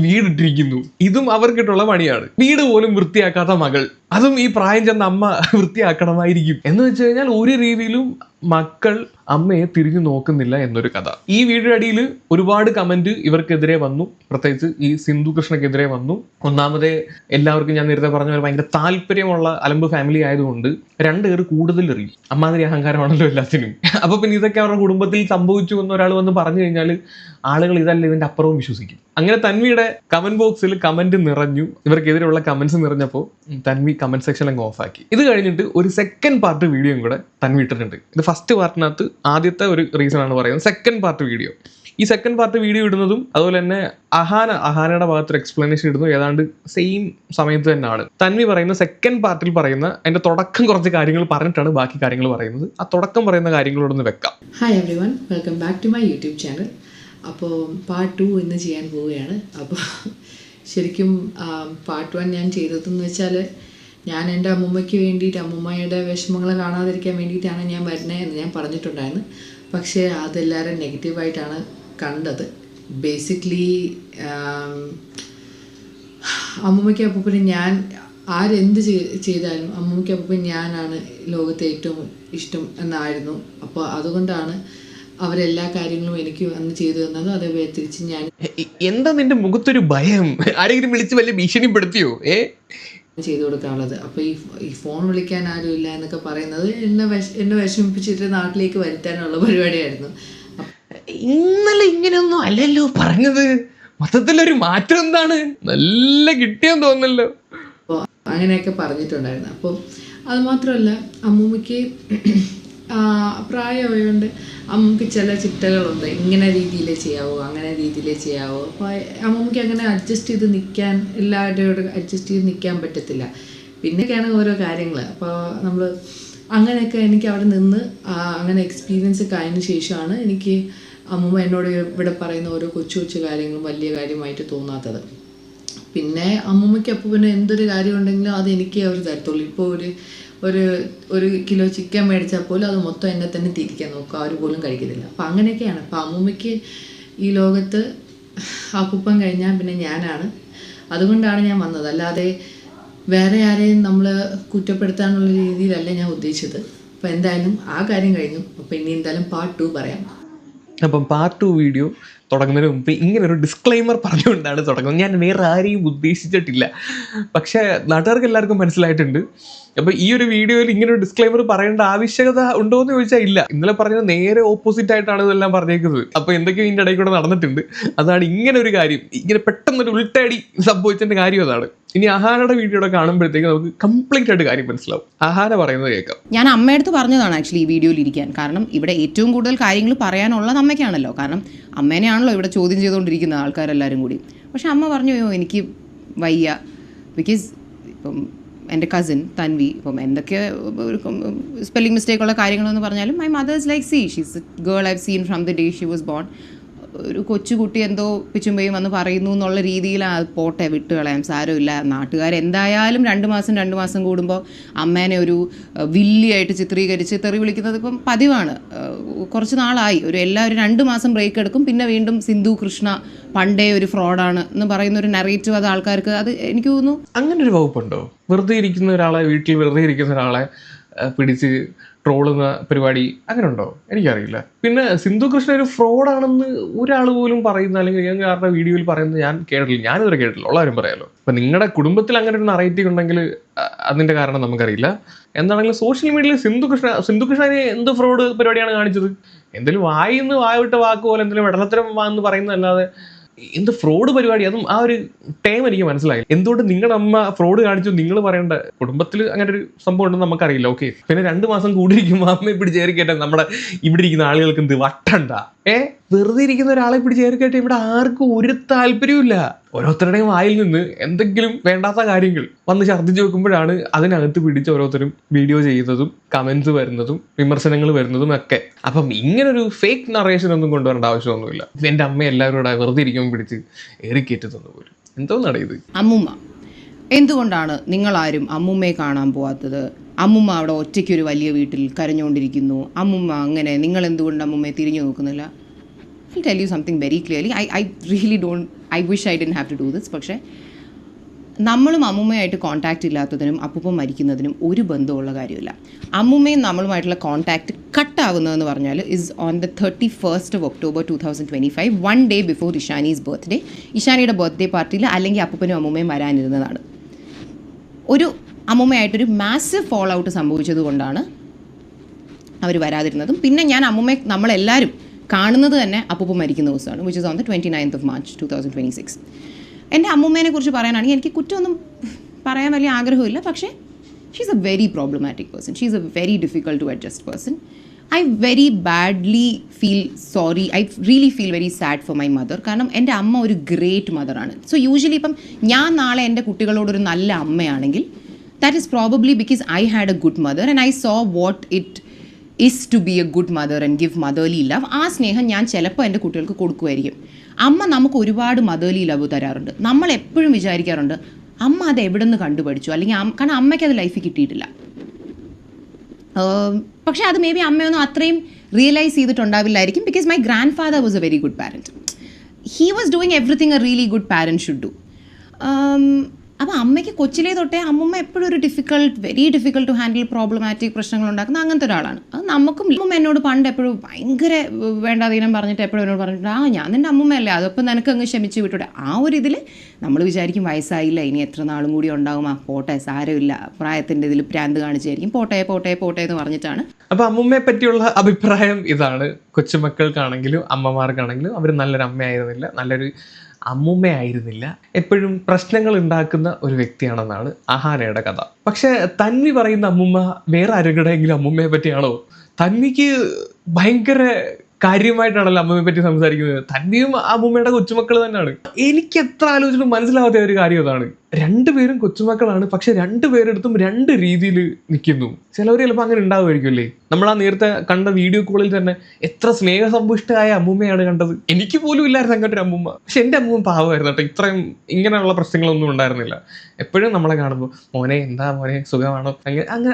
വീടിട്ടിരിക്കുന്നു. ഇതും അവർക്കിട്ടുള്ള പണിയാണ്. വീട് പോലും വൃത്തിയാക്കാത്ത മകൾ, അതും ഈ പ്രായം ചെന്ന അമ്മ വൃത്തിയാക്കണമായിരിക്കും. എന്ന് വെച്ച് കഴിഞ്ഞാൽ ഒരു രീതിയിലും മക്കൾ അമ്മയെ തിരിഞ്ഞു നോക്കുന്നില്ല എന്നൊരു കഥ. ഈ വീഡിയോ അടിയിൽ ഒരുപാട് കമന്റ് ഇവർക്കെതിരെ വന്നു, പ്രത്യേകിച്ച് ഈ സിന്ധു കൃഷ്ണക്കെതിരെ വന്നു. ഒന്നാമതേ, എല്ലാവർക്കും ഞാൻ നേരത്തെ പറഞ്ഞ പോലെ ഭയങ്കര താല്പര്യമുള്ള അലമ്പ് ഫാമിലി ആയതുകൊണ്ട് രണ്ടുപേർ കൂടുതൽ എറിയും. അമ്മാതിരി അഹങ്കാരമാണല്ലോ എല്ലാത്തിനും. അപ്പൊ പിന്നെ ഇതൊക്കെ അവരുടെ കുടുംബത്തിൽ സംഭവിച്ചു എന്ന് ഒരാൾ വന്ന് പറഞ്ഞു കഴിഞ്ഞാൽ ആളുകൾ ഇതല്ല ഇതിന്റെ അപ്പുറവും വിശ്വസിക്കും. അങ്ങനെ തന്വിയുടെ കമന്റ് ബോക്സിൽ കമന്റ് നിറഞ്ഞു. ഇവർക്കെതിരെയുള്ള കമന്റ്സ് നിറഞ്ഞപ്പോൾ തന്വി കമന്റ് സെക്ഷൻ അങ്ങ് ഓഫാക്കി. ഇത് കഴിഞ്ഞിട്ട് ഒരു സെക്കൻഡ് പാർട്ട് വീഡിയോയും കൂടെ തന്വി ഇട്ടിട്ടുണ്ട്. ഇത് ഫസ്റ്റ് പാർട്ടിനകത്ത് ആദ്യത്തെ ഒരു റീസൺ ആണ് പറയുന്നത്. സെക്കൻഡ് പാർട്ട് വീഡിയോ, ഈ സെക്കൻഡ് പാർട്ട് വീഡിയോ ഇടുന്നതും അതുപോലെ തന്നെ അഹാനയുടെ ഭാഗത്തൊരു എക്സ്പ്ലനേഷൻ ഇടുന്നു ഏതാണ്ട് സെയിം സമയത്ത് തന്നെയാണ്. തന്വി പറയുന്ന സെക്കൻഡ് പാർട്ടിൽ പറയുന്ന അതിന്റെ തുടക്കം കുറച്ച് കാര്യങ്ങൾ പറഞ്ഞിട്ടാണ് ബാക്കി കാര്യങ്ങൾ പറയുന്നത്. ആ തുടക്കം പറയുന്ന കാര്യങ്ങളോടൊന്ന് വെക്കാം. Hi everyone, welcome back to my YouTube channel. അപ്പോൾ പാർട്ട് 2 ഇന്ന് ചെയ്യാൻ പോവുകയാണ്. അപ്പോൾ ശരിക്കും പാർട്ട് 1 ഞാൻ ചെയ്തതെന്ന് വെച്ചാൽ, ഞാൻ എൻ്റെ അമ്മൂമ്മയ്ക്ക് വേണ്ടിയിട്ട്, അമ്മൂമ്മയുടെ വിഷമങ്ങൾ കാണാതിരിക്കാൻ വേണ്ടിയിട്ടാണ് ഞാൻ വരുന്നത് എന്ന് ഞാൻ പറഞ്ഞിട്ടുണ്ടായിരുന്നു. പക്ഷേ അതെല്ലാവരും നെഗറ്റീവായിട്ടാണ് കണ്ടത്. ബേസിക്കലി അമ്മൂമ്മയ്ക്ക് അപ്പൂപ്പന് ഞാൻ ആരെന്ത് ചെയ്താലും അമ്മൂമ്മയ്ക്ക് അപ്പൂപ്പൻ ഞാനാണ് ലോകത്തെ ഏറ്റവും ഇഷ്ടം എന്നായിരുന്നു. അപ്പോൾ അതുകൊണ്ടാണ് അവരെല്ലാ കാര്യങ്ങളും എനിക്ക് അന്ന് ചെയ്തു തന്നത്. അതേപോലെ തിരിച്ച് ഞാൻ എന്താ നിന്റെ മുഖത്തൊരു ഭയം? ആരെങ്കിലും വിളിച്ച് വലിയ ഭീഷണിപ്പെടുത്തിയോ ചെയ്തു കൊടുക്കാനുള്ളത്? അപ്പോൾ ഈ ഫോൺ വിളിക്കാൻ ആരും ഇല്ല എന്നൊക്കെ പറയുന്നത് എന്നെ വിഷമിപ്പിച്ചിട്ട് നാട്ടിലേക്ക് വരുത്താനുള്ള പരിപാടിയായിരുന്നു. ഇന്നലെ ഇങ്ങനെയൊന്നും അല്ലല്ലോ പറഞ്ഞത്. മൊത്തത്തിലൊരു മാറ്റം എന്താണ്? നല്ല കിട്ടിയെന്ന് തോന്നല്ലോ. അപ്പോൾ അങ്ങനെയൊക്കെ പറഞ്ഞിട്ടുണ്ടായിരുന്നു. അപ്പോൾ അത് മാത്രമല്ല, അമ്മൂമ്മയ്ക്ക് പ്രായമായതുകൊണ്ട് അമ്മൂമ്മയ്ക്ക് ചില ചിട്ടകളുണ്ട്. ഇങ്ങനെ രീതിയിലേ ചെയ്യാവോ, അങ്ങനെ രീതിയിലേ ചെയ്യാവോ. അപ്പോൾ അമ്മൂമ്മയ്ക്ക് അങ്ങനെ അഡ്ജസ്റ്റ് ചെയ്ത് നിൽക്കാൻ, എല്ലാവരുടെയോട് അഡ്ജസ്റ്റ് ചെയ്ത് നിൽക്കാൻ പറ്റത്തില്ല. പിന്നെയൊക്കെയാണ് ഓരോ കാര്യങ്ങൾ. അപ്പോൾ നമ്മൾ അങ്ങനെയൊക്കെ എനിക്ക് അവിടെ നിന്ന് അങ്ങനെ എക്സ്പീരിയൻസ് കഴിഞ്ഞ ശേഷമാണ് എനിക്ക് അമ്മൂമ്മ എന്നോട് ഇവിടെ പറയുന്ന ഓരോ കൊച്ചു കാര്യങ്ങളും വലിയ കാര്യമായിട്ട് തോന്നാത്തത്. പിന്നെ അമ്മൂമ്മയ്ക്ക് അപ്പൂപ്പന് എന്തൊരു കാര്യം ഉണ്ടെങ്കിലും അത് എനിക്ക് അവർ തരത്തുള്ളൂ. ഇപ്പോൾ ഒരു കിലോ ചിക്കൻ മേടിച്ചാൽ പോലും അത് മൊത്തം എന്നെ തന്നെ തിരിക്കാൻ നോക്കുക, അവർ പോലും കഴിക്കത്തില്ല. അപ്പം അങ്ങനെയൊക്കെയാണ്. അപ്പം അമ്മൂമ്മയ്ക്ക് ഈ ലോകത്ത് അപ്പൂപ്പൻ കഴിഞ്ഞാൽ പിന്നെ ഞാനാണ്. അതുകൊണ്ടാണ് ഞാൻ വന്നത്. അല്ലാതെ വേറെ ആരെയും നമ്മൾ കുറ്റപ്പെടുത്താനുള്ള രീതിയിലല്ല ഞാൻ ഉദ്ദേശിച്ചത്. അപ്പോൾ എന്തായാലും ആ കാര്യം കഴിഞ്ഞു. അപ്പോൾ ഇനി എന്തായാലും പാർട്ട് 2 പറയാം. അപ്പം പാർട്ട് 2 വീഡിയോ തുടങ്ങുന്നതിന് മുമ്പ് ഇങ്ങനെ ഒരു ഡിസ്ക്ലൈമർ പറഞ്ഞുകൊണ്ടാണ് തുടങ്ങുന്നത്. ഞാൻ വേറെ ആരെയും ഉദ്ദേശിച്ചിട്ടില്ല, പക്ഷേ നാട്ടുകാർക്ക് എല്ലാവർക്കും മനസ്സിലായിട്ടുണ്ട്. അപ്പോൾ ഈ ഒരു വീഡിയോയിൽ ഇങ്ങനെ ഒരു ഡിസ്ക്ലൈമർ പറയേണ്ട ആവശ്യകത ഉണ്ടോ എന്ന് ചോദിച്ചാൽ ഇല്ല. ഇന്നലെ പറഞ്ഞത് നേരെ ഓപ്പോസിറ്റ് ആയിട്ടാണ് ഇതെല്ലാം പറഞ്ഞേക്കുന്നത്. അപ്പോൾ എന്തൊക്കെയോ ഇതിൻ്റെ ഇടയിൽ കൂടെ നടന്നിട്ടുണ്ട്. അതാണ് ഇങ്ങനെ ഒരു കാര്യം, ഇങ്ങനെ പെട്ടെന്നൊരു ഉൾട്ടടി സംഭവിച്ചതിൻ്റെ കാര്യം അതാണ്. ഇനി അഹാനയുടെ വീഡിയോയുടെ കാണുമ്പോഴത്തേക്ക് നമുക്ക് കംപ്ലീറ്റ് ആയിട്ട് കാര്യം മനസ്സിലാവും. അഹാന പറയുന്നത് കേൾക്കാം. ഞാൻ അമ്മയടുത്ത് പറഞ്ഞതാണ് ആക്ച്വലി ഈ വീഡിയോയിൽ ഇരിക്കാൻ. കാരണം ഇവിടെ ഏറ്റവും കൂടുതൽ കാര്യങ്ങൾ പറയാനുള്ളത് അമ്മയ്ക്കാണല്ലോ. കാരണം അമ്മേനെയാണല്ലോ ഇവിടെ ചോദ്യം ചെയ്തുകൊണ്ടിരിക്കുന്ന ആൾക്കാരെല്ലാവരും കൂടി. പക്ഷെ അമ്മ പറഞ്ഞു, എനിക്ക് വയ്യ. ബിക്കോസ് ഇപ്പം എൻ്റെ കസിൻ തൻവി ഇപ്പം എന്തൊക്കെ ഒരു സ്പെല്ലിംഗ് മിസ്റ്റേക്കുള്ള കാര്യങ്ങളെന്ന് പറഞ്ഞാലും my mother's like she's A girl I've seen from the day she was born. ഒരു കൊച്ചുകുട്ടി എന്തോ പിച്ചുമ്പയും വന്ന് പറയുന്നു എന്നുള്ള രീതിയിലാണ്. അത് പോട്ടെ, വിട്ട് കളയാം, സാരമില്ല. നാട്ടുകാരെന്തായാലും 2 മാസം കൂടുമ്പോൾ അമ്മേനെ ഒരു വില്ലിയായിട്ട് ചിത്രീകരിച്ച് തെറി വിളിക്കുന്നത് ഇപ്പം പതിവാണ്. കുറച്ച് നാളായി. എല്ലാവരും 2 മാസം ബ്രേക്ക് എടുക്കും, പിന്നെ വീണ്ടും സിന്ധു കൃഷ്ണ പണ്ടേ ഒരു ഫ്രോഡാണ് എന്ന് പറയുന്ന ഒരു നറേറ്റീവ് അത് ആൾക്കാർക്ക്, അത് എനിക്ക് തോന്നുന്നു. അങ്ങനെ ഒരു വകുപ്പുണ്ടോ? വീട്ടിൽ വെറുതെ ഇരിക്കുന്ന ഒരാളെ പിടിച്ച് ട്രോളുന്ന പരിപാടി അങ്ങനെ ഉണ്ടോ? എനിക്കറിയില്ല. പിന്നെ സിന്ധു കൃഷ്ണ ഒരു ഫ്രോഡാണെന്ന് ഒരാൾ പോലും പറയുന്ന, അല്ലെങ്കിൽ ഞാൻ ആരുടെ വീഡിയോയിൽ പറയുന്നത് ഞാൻ കേട്ടില്ല. ഞാനിതുവരെ കേട്ടില്ല. ഉള്ളവരും പറയാമല്ലോ. അപ്പം നിങ്ങളുടെ കുടുംബത്തിൽ അങ്ങനെ ഒരു നറേറ്റീവ് ഉണ്ടെങ്കിൽ അതിൻ്റെ കാരണം നമുക്കറിയില്ല. എന്താണെങ്കിലും സോഷ്യൽ മീഡിയയിൽ സിന്ധു കൃഷ്ണനെ എന്ത് ഫ്രോഡ് പരിപാടിയാണ് കാണിച്ചത്? എന്തെങ്കിലും വായവിട്ട വാക്ക് പോലെ എന്തെങ്കിലും വെള്ളത്തരം എന്ന് പറയുന്നതല്ലാതെ എന്ത് ഫ്രോഡ് പരിപാടി? അതും ആ ഒരു ടൈം എനിക്ക് മനസ്സിലായി. എന്തുകൊണ്ട് നിങ്ങളുടെ അമ്മ ഫ്രോഡ് കാണിച്ചു നിങ്ങൾ പറയേണ്ട? കുടുംബത്തിൽ അങ്ങനെ ഒരു സംഭവം ഉണ്ടെന്ന് നമുക്കറിയില്ല. ഓക്കെ, പിന്നെ 2 മാസം കൂടിയിരിക്കുമ്പോൾ അമ്മയെ പിടിച്ച് ഏറിക്കേട്ടെ നമ്മുടെ ഇവിടെ ഇരിക്കുന്ന ആളുകൾക്ക് എന്ത് വട്ടണ്ട? വെറുതെ ഇരിക്കുന്ന ഒരാളെ പിടിച്ച് ഏറിക്കേട്ടെ ഇവിടെ ആർക്കും ഒരു താല്പര്യമില്ല. ഓരോരുത്തരുടെയും വായിൽ നിന്ന് എന്തെങ്കിലും വേണ്ടാത്ത കാര്യങ്ങൾ വന്ന് ഛർദ്ദിച്ച് വെക്കുമ്പോഴാണ് അതിനകത്ത് പിടിച്ച് ഓരോരുത്തരും വീഡിയോ ചെയ്യുന്നതും കമന്റ്സ് വരുന്നതും വിമർശനങ്ങൾ വരുന്നതും ഒക്കെ. അപ്പം ഇങ്ങനൊരു ഫേക്ക് നറേഷൻ ഒന്നും കൊണ്ടുവരേണ്ട ആവശ്യമൊന്നുമില്ല. എൻ്റെ അമ്മ എല്ലാവരും കൂടെ വെറുതെ ഇരിക്കുമ്പോൾ പിടിച്ച് ഏറിക്കേറ്റ് തന്നു പോലും. എന്തോന്നാണ് ഇത്? അമ്മുമ്മ, എന്തുകൊണ്ടാണ് നിങ്ങളാരും അമ്മുമ്മയെ കാണാൻ പോവാത്തത്? അമ്മുമ്മ അവിടെ ഒറ്റയ്ക്കൊരു വലിയ വീട്ടിൽ കരഞ്ഞുകൊണ്ടിരിക്കുന്നു. അമ്മുമ്മ അങ്ങനെ, നിങ്ങൾ എന്തുകൊണ്ട് അമ്മുമ്മയെ തിരിഞ്ഞു നോക്കുന്നില്ല? I tell you something very clearly. I wish I didn't have to do this. പക്ഷേ നമ്മളും അമ്മുമ്മയായിട്ട് കോൺടാക്റ്റ് ഇല്ലാത്തതിനും അപ്പൂപ്പൻ മരിക്കുന്നതിനും ഒരു ബന്ധമുള്ള കാര്യമില്ല. അമ്മുമ്മയും നമ്മളുമായിട്ടുള്ള കോൺടാക്റ്റ് കട്ടാവുന്നതെന്ന് പറഞ്ഞാൽ is on the 31st October 2025, 1 day before ഇഷാനീസ് ബർത്ത്ഡേ. ഇഷാനിയുടെ ബർത്ത്ഡേ പാർട്ടിയിൽ അല്ലെങ്കിൽ അപ്പൂപ്പനും അമ്മുമ്മയും വരാനിരുന്നതാണ്. ഒരു അമ്മുമ്മയായിട്ടൊരു മാസീവ് ഫോൾ ഔട്ട് സംഭവിച്ചത് കൊണ്ടാണ് അവർ വരാതിരുന്നതും. പിന്നെ ഞാൻ അമ്മുമ്മയെ നമ്മളെല്ലാവരും കാണുന്നത് തന്നെ അപ്പൂപ്പ മരിക്കുന്ന ദിവസമാണ്, which is on the 29th March 2026. എൻ്റെ അമ്മുമ്മേനെ കുറിച്ച് പറയാനാണെങ്കിൽ എനിക്ക് കുറ്റമൊന്നും പറയാൻ വലിയ ആഗ്രഹമില്ല. പക്ഷേ she's a very problematic person. She's a very difficult to adjust person. I very badly feel sorry. I really feel very sad for my mother. കാരണം എൻ്റെ അമ്മ ഒരു ഗ്രേറ്റ് മദറാണ്. സോ യൂഷ്വലി ഇപ്പം ഞാൻ നാളെ എൻ്റെ കുട്ടികളോടൊരു നല്ല അമ്മയാണെങ്കിൽ that is probably because I had a good mother and I saw what it is to be a good mother and give motherly love. ആ സ്നേഹം ഞാൻ ചിലപ്പോൾ എൻ്റെ കുട്ടികൾക്ക് കൊടുക്കുമായിരിക്കും. അമ്മ നമുക്ക് ഒരുപാട് മദർലി ലവ് തരാറുണ്ട്. നമ്മൾ എപ്പോഴും വിചാരിക്കാറുണ്ട് അമ്മ അത് എവിടെ നിന്ന് കണ്ടുപഠിച്ചു, അല്ലെങ്കിൽ കാരണം അമ്മയ്ക്ക് അത് ലൈഫിൽ കിട്ടിയിട്ടില്ല. പക്ഷേ അത് മേ ബി അമ്മയൊന്നും അത്രയും റിയലൈസ് ചെയ്തിട്ടുണ്ടാവില്ലായിരിക്കും. Because my grandfather was a very good parent. He was doing everything a really good parent should do. അപ്പോൾ അമ്മയ്ക്ക് കൊച്ചിലേ തൊട്ടേ അമ്മുമ്മ എപ്പോഴും ഒരു very difficult to handle problematic പ്രശ്നങ്ങൾ ഉണ്ടാക്കുന്ന അങ്ങനത്തെ ഒരാളാണ്. അത് നമുക്കും അമ്മുമ്മ എന്നോട് പണ്ട് എപ്പോഴും ഭയങ്കര വേണ്ടാതീനം പറഞ്ഞിട്ട് എപ്പോഴും എന്നോട് പറഞ്ഞിട്ടുണ്ട്, ഞാൻ നിൻ്റെ അമ്മുമ്മയല്ലേ, അതപ്പോൾ നിനക്ക് അങ്ങ് ക്ഷമിച്ച് വിട്ടൂടെ. ആ ഒരു ഇതിൽ നമ്മൾ വിചാരിക്കും വയസ്സായില്ല, ഇനി എത്ര നാളും കൂടി ഉണ്ടാകും, പോട്ടെ സാരമില്ല, പ്രായത്തിൻ്റെ ഇതിൽ പ്രാന്ത് കാണിച്ചായിരിക്കും, പോട്ടെ എന്ന് പറഞ്ഞിട്ടാണ്. അപ്പോൾ അമ്മുമ്മയെ പറ്റിയുള്ള അഭിപ്രായം ഇതാണ്. കൊച്ചുമക്കൾക്കാണെങ്കിലും അമ്മമാർക്കാണെങ്കിലും അവർ നല്ലൊരു അമ്മയായിരുന്നില്ല, നല്ലൊരു അമ്മുമ്മയായിരുന്നില്ല, എപ്പോഴും പ്രശ്നങ്ങൾ ഉണ്ടാക്കുന്ന ഒരു വ്യക്തിയാണെന്നാണ് അഹാനയുടെ കഥ. പക്ഷെ തന്വി പറയുന്ന അമ്മുമ്മ വേറെ ആരെങ്കിലും അമ്മുമ്മയെ പറ്റിയാണോ? തന്വിക്ക് ഭയങ്കര കാര്യമായിട്ടാണല്ലോ അമ്മയെ പറ്റി സംസാരിക്കുന്നത്. തന്വിയും അമ്മുമ്മയുടെ കൊച്ചുമക്കൾ തന്നെയാണ്. എനിക്ക് എത്ര ആലോചിച്ചിട്ടും മനസ്സിലാവാത്ത ഒരു കാര്യം അതാണ്. രണ്ടുപേരും കൊച്ചുമക്കളാണ്, പക്ഷെ രണ്ടുപേരെടുത്തും രണ്ട് രീതിയിൽ നിൽക്കുന്നു. ചിലവർ ചിലപ്പോൾ അങ്ങനെ ഉണ്ടാവുമായിരിക്കും അല്ലേ. നമ്മൾ ആ നേരത്തെ കണ്ട വീഡിയോ കോളിൽ തന്നെ എത്ര സ്നേഹസമ്പുഷ്ടയായ അമ്മുമ്മയാണ് കണ്ടത്. എനിക്ക് പോലും ഇല്ലായിരുന്നു അങ്ങോട്ടൊരു അമ്മുമ്മ. പക്ഷെ എൻ്റെ അമ്മുമ്മ പാവമായിരുന്നു കേട്ടോ. ഇത്രയും ഇങ്ങനെയുള്ള പ്രശ്നങ്ങളൊന്നും ഉണ്ടായിരുന്നില്ല. എപ്പോഴും നമ്മളെ കാണുമ്പോൾ മോനെ എന്താ മോനെ സുഖമാണോ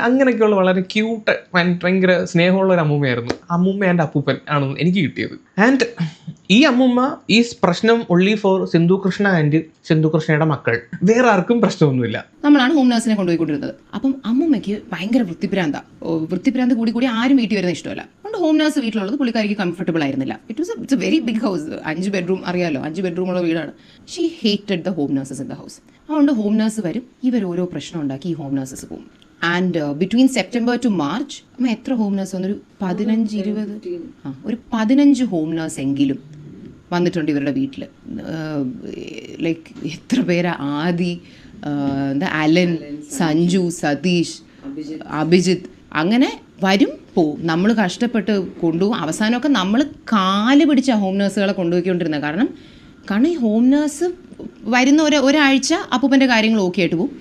അങ്ങനെയൊക്കെയുള്ള വളരെ ക്യൂട്ട് ഭയങ്കര സ്നേഹമുള്ള ഒരു അമ്മുമ്മയായിരുന്നു. അമ്മുമ്മ എൻ്റെ അപ്പൂപ്പൻ ആണെന്ന് എനിക്ക് കിട്ടിയത്. ആൻഡ് ഈ അമ്മുമ്മ ഈ പ്രശ്നം only for Sindhu Krishna and Sindhu കൃഷ്ണയുടെ മക്കൾ. വേറെ വേറെ ആർക്കും പ്രശ്നമൊന്നുമില്ല. നമ്മളാണ് ഹോം നഴ്സിനെ കൊണ്ടുപോയിക്കൊണ്ടിരുന്നത്. അപ്പം അമ്മൂമ്മയ്ക്ക് ഭയങ്കര വൃത്തിപ്രാന്ത കൂടി ആരും വീട്ടിൽ വരുന്ന ഇഷ്ടമല്ല. അതുകൊണ്ട് ഹോം നഴ്സ് വീട്ടിലുള്ളത് പുള്ളിക്കാരിക്ക് കംഫർട്ടബിൾ ആയിരുന്നില്ല. It's a very big house, 5 bedroom, അറിയാലോ, 5 ബെഡ്റൂമുള്ള വീടാണ്. She hated the home nurses in the house. അതുകൊണ്ട് ഹോം നഴ്സ് വരും, ഇവർ ഓരോ പ്രശ്നം ഉണ്ടാക്കി ഈ ഹോം നഴ്സസ് പോകും. And between September to March അമ്മ എത്ര ഹോം നഴ്സ് വന്നൊരു 15 ഹോം നഴ്സ് എങ്കിലും വന്നിട്ടുണ്ട് ഇവരുടെ വീട്ടിൽ. ലൈക്ക് എത്ര പേരാ, ആദി, അലൻ, സഞ്ജു, സതീഷ്, അഭിജിത്ത്, അങ്ങനെ വരും പോവും. നമ്മൾ കഷ്ടപ്പെട്ട് കൊണ്ടുപോകും. അവസാനമൊക്കെ നമ്മൾ കാല് പിടിച്ച ഹോം നഴ്സുകളെ കൊണ്ടുപോയിക്കൊണ്ടിരുന്നത്. കാരണം ഈ ഹോം നഴ്സ് വരുന്ന ഒരാഴ്ച അപ്പൂപ്പൻ്റെ കാര്യങ്ങൾ ഓക്കെ ആയിട്ട് പോകും.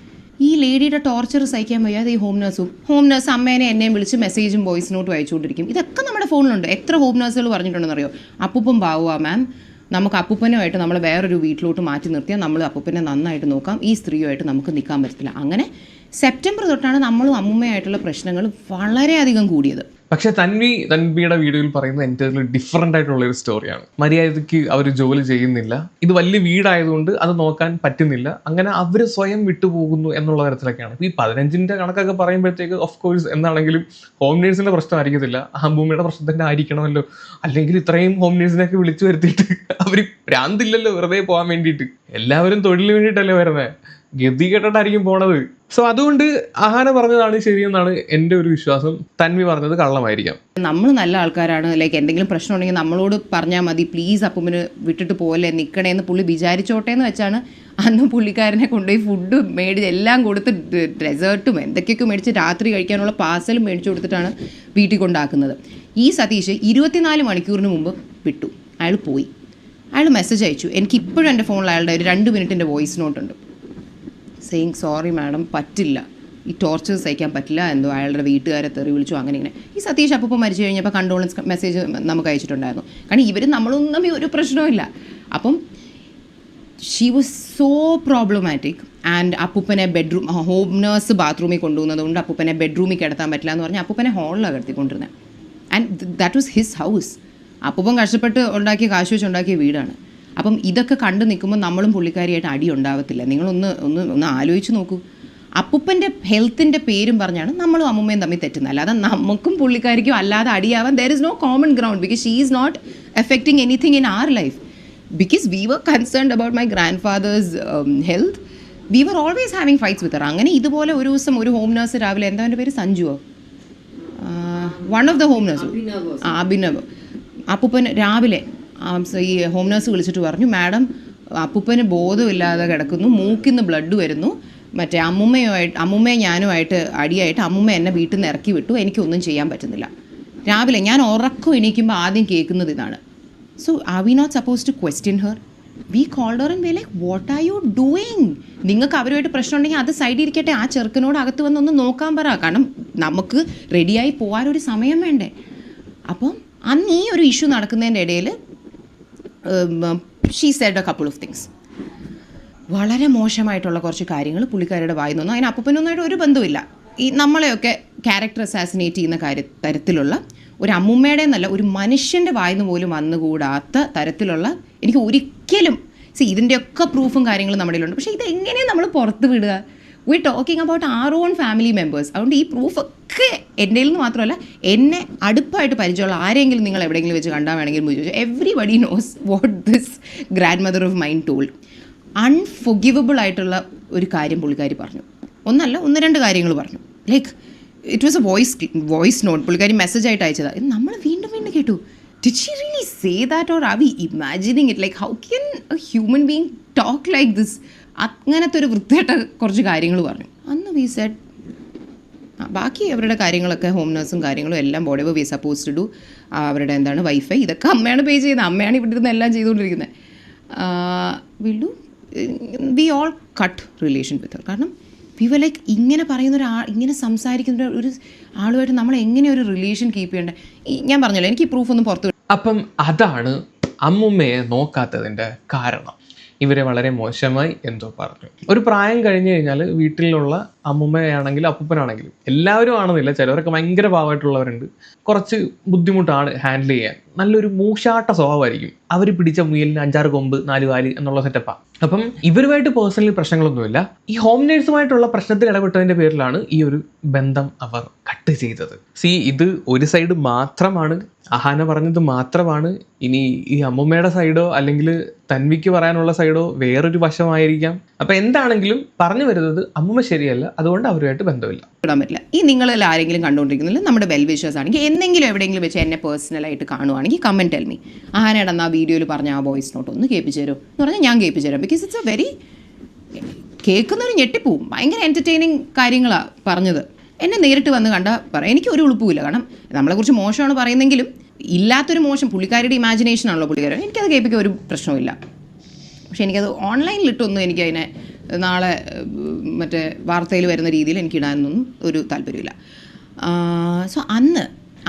ഈ ലേഡിയുടെ ടോർച്ചർ സഹിക്കാൻ വയ്യാതെ ഈ ഹോം നഴ്സ് അമ്മേനെ എന്നെയും വിളിച്ച് മെസ്സേജും വോയിസ് നോട്ടും അയച്ചുകൊണ്ടിരിക്കും. ഇതൊക്കെ നമ്മുടെ ഫോണിലുണ്ട്. എത്ര ഹോം നഴ്സുകൾ പറഞ്ഞിട്ടുണ്ടെന്നറിയോ, അപ്പൂപ്പൻ പാവുക മാം, നമുക്ക് അപ്പൂപ്പനുമായിട്ട് നമ്മൾ വേറൊരു വീട്ടിലോട്ട് മാറ്റി നിർത്തിയാൽ നമ്മൾ അപ്പൂപ്പനെ നന്നായിട്ട് നോക്കാം, ഈ സ്ത്രീയുമായിട്ട് നമുക്ക് നിൽക്കാൻ പറ്റത്തില്ല. അങ്ങനെ സെപ്റ്റംബർ തൊട്ടാണ് നമ്മളും അമ്മൂമ്മയായിട്ടുള്ള പ്രശ്നങ്ങൾ വളരെയധികം കൂടിയത്. പക്ഷെ തൻവിയുടെ വീഡിയോയിൽ പറയുന്നത് എൻ്റെ ഡിഫറെൻ്റ് ആയിട്ടുള്ള ഒരു സ്റ്റോറിയാണ്. മര്യാദയ്ക്ക് അവർ ജോലി ചെയ്യുന്നില്ല, ഇത് വലിയ വീടായതുകൊണ്ട് അത് നോക്കാൻ പറ്റുന്നില്ല, അങ്ങനെ അവർ സ്വയം വിട്ടുപോകുന്നു എന്നുള്ള തരത്തിലൊക്കെയാണ്. ഈ 15ന്റെ കണക്കൊക്കെ പറയുമ്പോഴത്തേക്ക് ഓഫ് കോഴ്സ് എന്താണെങ്കിലും ഹോം നേഴ്സിന്റെ പ്രശ്നം ആയിരിക്കത്തില്ല, അമ്മൂമ്മയുടെ പ്രശ്നത്തിൻ്റെ ആയിരിക്കണമല്ലോ. അല്ലെങ്കിൽ ഇത്രയും ഹോം നേഴ്സിനെയൊക്കെ വിളിച്ചു വരുത്തിയിട്ട് അവർ ഭ്രാന്തില്ലല്ലോ വെറുതെ പോകാൻ വേണ്ടിയിട്ട്. എല്ലാവരും തൊഴിലിന് വേണ്ടിയിട്ടല്ലേ വരുന്നത്, ഗതി കെട്ടിട്ടായിരിക്കും പോണത്. സോ അതുകൊണ്ട് അഹാന പറഞ്ഞതാണ് ശരിയെന്നാണ് എൻ്റെ ഒരു വിശ്വാസം. തൻവി പറഞ്ഞത് കള്ളമായിരിക്കാം. നമ്മൾ നല്ല ആൾക്കാരാണ്, ലൈക്ക് എന്തെങ്കിലും പ്രശ്നം ഉണ്ടെങ്കിൽ നമ്മളോട് പറഞ്ഞാൽ മതി, പ്ലീസ് അപ്പൂപ്പന് വിട്ടിട്ട് പോലെ നിൽക്കണേന്ന് പുള്ളി വിചാരിച്ചോട്ടെ എന്ന് വെച്ചാണ് അന്ന് പുള്ളിക്കാരനെ കൊണ്ടുപോയി ഫുഡ് മേടിച്ച് എല്ലാം കൊടുത്ത് ഡെസേർട്ടും എന്തൊക്കെയൊക്കെ മേടിച്ച് രാത്രി കഴിക്കാനുള്ള പാർസലും മേടിച്ചു കൊടുത്തിട്ടാണ് വീട്ടിൽ കൊണ്ടാക്കുന്നത്. ഈ സതീഷ് 24 മണിക്കൂറിന് മുമ്പ് വിട്ടു. അയാൾ പോയി. അയാൾ മെസ്സേജ് അയച്ചു. എനിക്കിപ്പോഴും എൻ്റെ ഫോണിൽ അയാളുടെ ഒരു 2 മിനിറ്റിൻ്റെ വോയിസ് നോട്ടുണ്ട്. സെയിങ് സോറി മാഡം, പറ്റില്ല, ഈ ടോർച്ചർ സഹിക്കാൻ പറ്റില്ല, എന്തോ അയാളുടെ വീട്ടുകാരെ തെറി വിളിച്ചു, അങ്ങനെ ഇങ്ങനെ. ഈ സതീഷ് അപ്പൂപ്പൻ മരിച്ചു കഴിഞ്ഞപ്പോൾ കണ്ടോളൻസ് മെസ്സേജ് നമുക്ക് അയച്ചിട്ടുണ്ടായിരുന്നു. കാരണം ഇവർ നമ്മളൊന്നും തമ്മിൽ ഒരു പ്രശ്നമില്ല. അപ്പം she was so problematic. And അപ്പൂപ്പനെ ഹോം നഴ്സ് ബാത്റൂമിൽ കൊണ്ടുപോകുന്നത് കൊണ്ട് അപ്പൂപ്പനെ ബെഡ്റൂമിൽ കിടത്താൻ പറ്റില്ല എന്ന് പറഞ്ഞാൽ അപ്പൂപ്പനെ ഹോളിലാണ് കിടത്തിക്കൊണ്ടിരുന്നത്. And that was his house. അപ്പൂപ്പൻ കഷ്ടപ്പെട്ട് ഉണ്ടാക്കിയ കാശ് വെച്ച് ഉണ്ടാക്കിയ വീടാണ്. അപ്പം ഇതൊക്കെ കണ്ടു നിൽക്കുമ്പോൾ നമ്മളും പുള്ളിക്കാരിയായിട്ട് അടി ഉണ്ടാവത്തില്ല. നിങ്ങളൊന്ന് ആലോചിച്ച് നോക്കൂ. അപ്പൂപ്പൻ്റെ ഹെൽത്തിൻ്റെ പേരും പറഞ്ഞാണ് നമ്മളും അമ്മൂമ്മയും തമ്മിൽ തെറ്റുന്നത്. അല്ലാതെ നമുക്കും പുള്ളിക്കാരിക്കും അല്ലാതെ അടിയാവാൻ there is no common ground, because she is not affecting anything in our life. Because we were concerned about my grandfather's health. We were always having fights with her. അങ്ങനെ ഇതുപോലെ ഒരു ദിവസം ഒരു ഹോം നഴ്സ് രാവിലെ, എന്താ എൻ്റെ പേര്, സഞ്ജുവോ, one of the home nurse, Abhinav, അപ്പൂപ്പൻ രാവിലെ ഈ ഹോം നഴ്സ് വിളിച്ചിട്ട് പറഞ്ഞു, മാഡം അപ്പൂപ്പന് ബോധമില്ലാതെ കിടക്കുന്നു, മൂക്കിന്ന് ബ്ലഡ് വരുന്നു, മറ്റേ അമ്മുമ്മയും ഞാനുമായിട്ട് അടിയായിട്ട് അമ്മുമ്മ എന്നെ വീട്ടിൽ നിന്ന് ഇറക്കി വിട്ടു, എനിക്കൊന്നും ചെയ്യാൻ പറ്റുന്നില്ല. രാവിലെ ഞാൻ ഉറക്കം എണീക്കുമ്പോൾ ആദ്യം കേൾക്കുന്നത് ഇതാണ്. So are we not suppose to question her? We called her and we like, what are you doing? നിങ്ങൾക്ക് അവരുമായിട്ട് പ്രശ്നം ഉണ്ടെങ്കിൽ അത് സൈഡിൽ ഇരിക്കട്ടെ, ആ ചെറുക്കനോട് അകത്ത് വന്നൊന്ന് നോക്കാൻ പറ. കാരണം നമുക്ക് റെഡിയായി പോകാനൊരു സമയം വേണ്ടേ. അപ്പം അന്ന് ഈ ഒരു ഇഷ്യൂ നടക്കുന്നതിൻ്റെ ഇടയിൽ she said A couple of things. വളരെ മോശമായിട്ടുള്ള കുറച്ച് കാര്യങ്ങൾ പുള്ളിക്കാരുടെ വായി നിന്നു. അതിന് അപ്പൂപ്പനൊന്നായിട്ട് ഒരു ബന്ധമില്ല. ഈ നമ്മളെയൊക്കെ ക്യാരക്ടർ അസാസിനേറ്റ് ചെയ്യുന്ന തരത്തിലുള്ള ഒരു അമ്മൂമ്മയുടെ എന്നല്ല, ഒരു മനുഷ്യൻ്റെ വായിന്ന് പോലും വന്നുകൂടാത്ത തരത്തിലുള്ള, എനിക്ക് ഒരിക്കലും ഇതിൻ്റെയൊക്കെ പ്രൂഫും കാര്യങ്ങളും നമ്മുടെ കയ്യിലുണ്ട്. പക്ഷേ ഇതെങ്ങനെയാണ് നമ്മൾ പുറത്ത് വിടുക? V talking about R on family members. അതുകൊണ്ട് ഈ പ്രൂഫൊക്കെ എൻ്റെ നിന്ന് മാത്രമല്ല, എന്നെ അടുപ്പായിട്ട് പരിചയമുള്ള ആരെങ്കിലും നിങ്ങൾ എവിടെയെങ്കിലും വെച്ച് കണ്ടാൽ വേണമെങ്കിൽ ചോദിച്ചു. Everybody knows what this grandmother of mine told. Unforgivable ആയിട്ടുള്ള ഒരു കാര്യം പുള്ളിക്കാരി പറഞ്ഞു. ഒന്നല്ല, 1-2 കാര്യങ്ങൾ പറഞ്ഞു. Like it was a voice note. പുള്ളിക്കാരി മെസ്സേജ് ആയിട്ട് അയച്ചതാണ്. ഇത് നമ്മൾ വീണ്ടും കേട്ടു. Did she really say that, or are we imagining it? Like, how can a human being talk like this? അങ്ങനത്തെ ഒരു വൃത്തിയായിട്ട കുറച്ച് കാര്യങ്ങൾ പറഞ്ഞു. അന്ന് വി സെഡ്, ബാക്കി അവരുടെ കാര്യങ്ങളൊക്കെ ഹോം നഴ്സും കാര്യങ്ങളും എല്ലാം body we suppose to do. അവരുടെ എന്താണ് വൈഫൈ, ഇതൊക്കെ അമ്മയാണ് പേ ചെയ്യുന്നത്, അമ്മയാണ് ഇവിടെ ഇരുന്ന് എല്ലാം ചെയ്തുകൊണ്ടിരിക്കുന്നത്. Will do, we all cut relation വിത്ത് ഹർ. കാരണം വി വർ ലൈക്ക്, ഇങ്ങനെ പറയുന്ന ഇങ്ങനെ സംസാരിക്കുന്ന ഒരു ആളുമായിട്ട് നമ്മൾ എങ്ങനെ ഒരു റിലേഷൻ കീപ്പ് ചെയ്യേണ്ടത്? ഞാൻ പറഞ്ഞല്ലോ, എനിക്ക് ഈ പ്രൂഫ് ഒന്നും പുറത്ത്. അപ്പം അതാണ് അമ്മുമ്മയെ നോക്കാത്തതിൻ്റെ കാരണം. ഇവരെ വളരെ മോശമായി എന്തോ പറഞ്ഞു. ഒരു പ്രായം കഴിഞ്ഞ് കഴിഞ്ഞാൽ വീട്ടിലുള്ള അമ്മുമ്മയാണെങ്കിലും അപ്പൂപ്പനാണെങ്കിലും എല്ലാവരും ആണെന്നില്ല, ചിലവരൊക്കെ ഭയങ്കര പാവമായിട്ടുള്ളവരുണ്ട്, കുറച്ച് ബുദ്ധിമുട്ടാണ് ഹാൻഡിൽ ചെയ്യാൻ. നല്ലൊരു മൂശാട്ട സ്വഭാവമായിരിക്കും. അവർ പിടിച്ച മുയലിന് 5-6 കൊമ്പ് 4 കാല് എന്നുള്ള സെറ്റപ്പാണ്. അപ്പം ഇവരുമായിട്ട് പേഴ്സണലി പ്രശ്നങ്ങളൊന്നുമില്ല. ഈ ഹോം നേഴ്സുമായിട്ടുള്ള പ്രശ്നത്തിൽ ഇടപെട്ടതിൻ്റെ പേരിലാണ് ഈ ഒരു ബന്ധം അവർ കട്ട് ചെയ്തത്. ഇത് ഒരു സൈഡ് മാത്രമാണ്, അഹാന പറഞ്ഞത് മാത്രമാണ്. ഇനി ഈ അമ്മുമ്മയുടെ സൈഡോ അല്ലെങ്കിൽ തൻവിക്ക് പറയാനുള്ള സൈഡോ വേറൊരു വശമായിരിക്കാം. അപ്പം എന്താണെങ്കിലും പറഞ്ഞു വരുന്നത് അമ്മുമ്മ ശരിയല്ല, അതുകൊണ്ട് അവരുമായിട്ട് ബന്ധമില്ല. ഇടാൻ പറ്റില്ല. ഈ നിങ്ങളിൽ ആരെങ്കിലും കണ്ടുകൊണ്ടിരിക്കുന്നില്ല, നമ്മുടെ വെൽ വിഷേഴ്സ് ആണെങ്കിൽ എന്തെങ്കിലും എവിടെയെങ്കിലും വെച്ച് എന്നെ പേഴ്സണലായിട്ട് കാണുവാണെങ്കിൽ കമൻറ്റ് ടെൽ മീ. ആഹാനയുടെ ആ വീഡിയോയിൽ പറഞ്ഞ ആ വോയിസ് നോട്ട് ഒന്ന് കേൾപ്പിച്ചു തരും എന്ന് പറഞ്ഞാൽ ഞാൻ കേൾപ്പിച്ചു തരാം. ബിക്കോസ് ഇറ്റ്സ് എ വെരി കേൾക്കുന്നൊരു ഞെട്ടിപ്പോവും. ഭയങ്കര എൻ്റർടൈനിങ് കാര്യങ്ങളാണ് പറഞ്ഞത്. എന്നെ നേരിട്ട് വന്ന് കണ്ടാൽ പറയാം, എനിക്ക് ഒരു ഉളുപ്പുമില്ല. കാരണം നമ്മളെക്കുറിച്ച് മോശമാണ് പറയുന്നെങ്കിലും ഇല്ലാത്തൊരു മോശം പുള്ളിക്കാരുടെ ഇമാജിനേഷനാണല്ലോ പുള്ളിക്കാരൻ. എനിക്കത് കേൾപ്പിക്കാൻ ഒരു പ്രശ്നമില്ല. പക്ഷെ എനിക്കത് ഓൺലൈനിലിട്ടൊന്നും എനിക്കതിനെ നാളെ മറ്റേ വാർത്തയിൽ വരുന്ന രീതിയിൽ എനിക്കിടാനൊന്നും ഒരു താല്പര്യമില്ല. സോ അന്ന്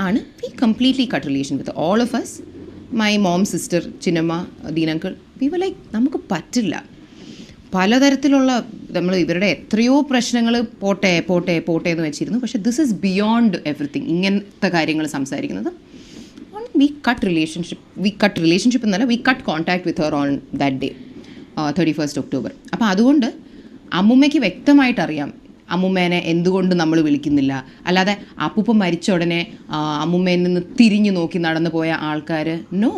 ആണ് we completely cut relation with all of us. My mom, sister, ചിന്നമ്മ, ദീനങ്കിൾ, വി വർ ലൈക്ക് നമുക്ക് പറ്റില്ല. പലതരത്തിലുള്ള നമ്മൾ ഇവരുടെ എത്രയോ പ്രശ്നങ്ങൾ പോട്ടെ പോട്ടെ പോട്ടെ എന്ന് വെച്ചിരുന്നു. പക്ഷേ ദിസ് ഈസ് ബിയോണ്ട് എവറിത്തിങ്. ഇങ്ങനത്തെ കാര്യങ്ങൾ സംസാരിക്കുന്നത് വി കട്ട് റിലേഷൻഷിപ്പ് എന്നല്ല, we cut contact with her on that day 31st October. അപ്പോൾ അതുകൊണ്ട് അമ്മുമ്മയ്ക്ക് വ്യക്തമായിട്ടറിയാം അമ്മുമ്മേനെ എന്തുകൊണ്ട് നമ്മൾ വിളിക്കുന്നില്ല. അല്ലാതെ അപ്പൂപ്പ മരിച്ച ഉടനെ അമ്മുമ്മയിൽ നിന്ന് തിരിഞ്ഞു നോക്കി നടന്നു പോയ ആൾക്കാർ നോ.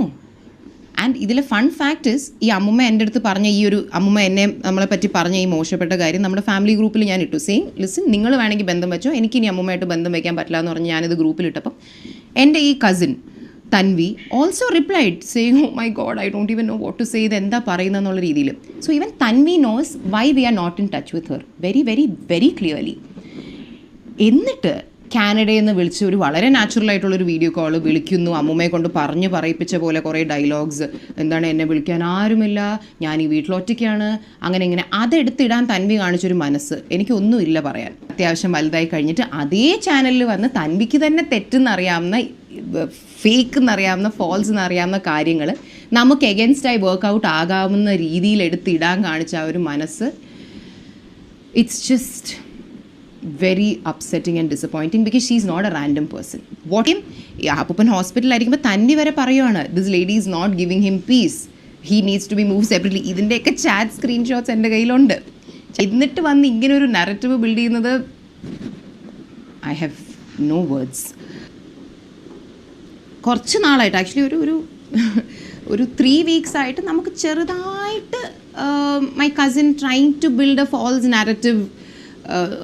ആൻഡ് ഇതിലെ ഫൺ ഫാക്ട് ഇസ്, ഈ അമ്മുമ്മ എൻ്റെ അടുത്ത് പറഞ്ഞ ഈ ഒരു അമ്മുമ്മ എന്നെ നമ്മളെ പറ്റി പറഞ്ഞ ഈ മോശപ്പെട്ട കാര്യം നമ്മുടെ ഫാമിലി ഗ്രൂപ്പിൽ ഞാൻ ഇട്ടു. ലിസൺ, നിങ്ങൾ വേണമെങ്കിൽ ബന്ധം വെച്ചോ, എനിക്കിനി അമ്മുമ്മയായിട്ട് ബന്ധം വയ്ക്കാൻ പറ്റില്ല എന്ന് പറഞ്ഞ് ഞാനിത് ഗ്രൂപ്പിലിട്ടപ്പം എൻ്റെ ഈ cousin Tanvi also replied saying, oh my god, I don't even know what to say, ഇത് എന്താ പറയുന്നതെന്നുള്ള രീതിയിൽ. So even Tanvi knows why we are not in touch with her very very very clearly. എന്നിട്ട് കാനഡയിൽ നിന്ന് വിളിച്ച് ഒരു വളരെ നാച്ചുറൽ ആയിട്ടുള്ളൊരു വീഡിയോ കോൾ വിളിക്കുന്നു. അമ്മുമ്മയെ കൊണ്ട് പറഞ്ഞ് പറയിപ്പിച്ച പോലെ കുറേ ഡയലോഗ്സ്, എന്താണ് എന്നെ വിളിക്കാൻ ആരുമില്ല, ഞാൻ ഈ വീട്ടിലൊറ്റയ്ക്കാണ്, അങ്ങനെ ഇങ്ങനെ. അതെടുത്തിടാൻ തൻവി കാണിച്ചൊരു മനസ്സ് എനിക്കൊന്നുമില്ല പറയാൻ. അത്യാവശ്യം വലുതായി കഴിഞ്ഞിട്ട് അതേ ചാനലിൽ വന്ന് തൻവിക്ക് തന്നെ തെറ്റെന്നറിയാവുന്ന, ഫേക്ക് എന്നറിയാവുന്ന, ഫോൾസ് എന്നറിയാവുന്ന കാര്യങ്ങൾ നമുക്ക് എഗൻസ്റ്റായി വർക്കൗട്ട് ആകാവുന്ന രീതിയിൽ എടുത്തിടാൻ കാണിച്ച ആ ഒരു മനസ്സ്, it's just very upsetting and disappointing because she is not a random person. What him അപ്പൂപ്പൻ ഹോസ്പിറ്റലായിരിക്കുമ്പോൾ തന്നി വരെ പറയുവാണ്, this lady is not giving him peace, he needs to be moved separately. ഇതിൻ്റെയൊക്കെ ചാറ്റ് സ്ക്രീൻഷോട്ട്സ് എൻ്റെ കയ്യിലുണ്ട്. എന്നിട്ട് വന്ന് ഇങ്ങനെ ഒരു നറേറ്റീവ് ബിൽഡ് ചെയ്യുന്നത്, ഐ ഹാവ് നോ വേർഡ്സ്. കുറച്ച് നാളായിട്ട് ആക്ച്വലി ഒരു 3 weeks ആയിട്ട് നമുക്ക് ചെറുതായിട്ട് my cousin trying to build a false narrative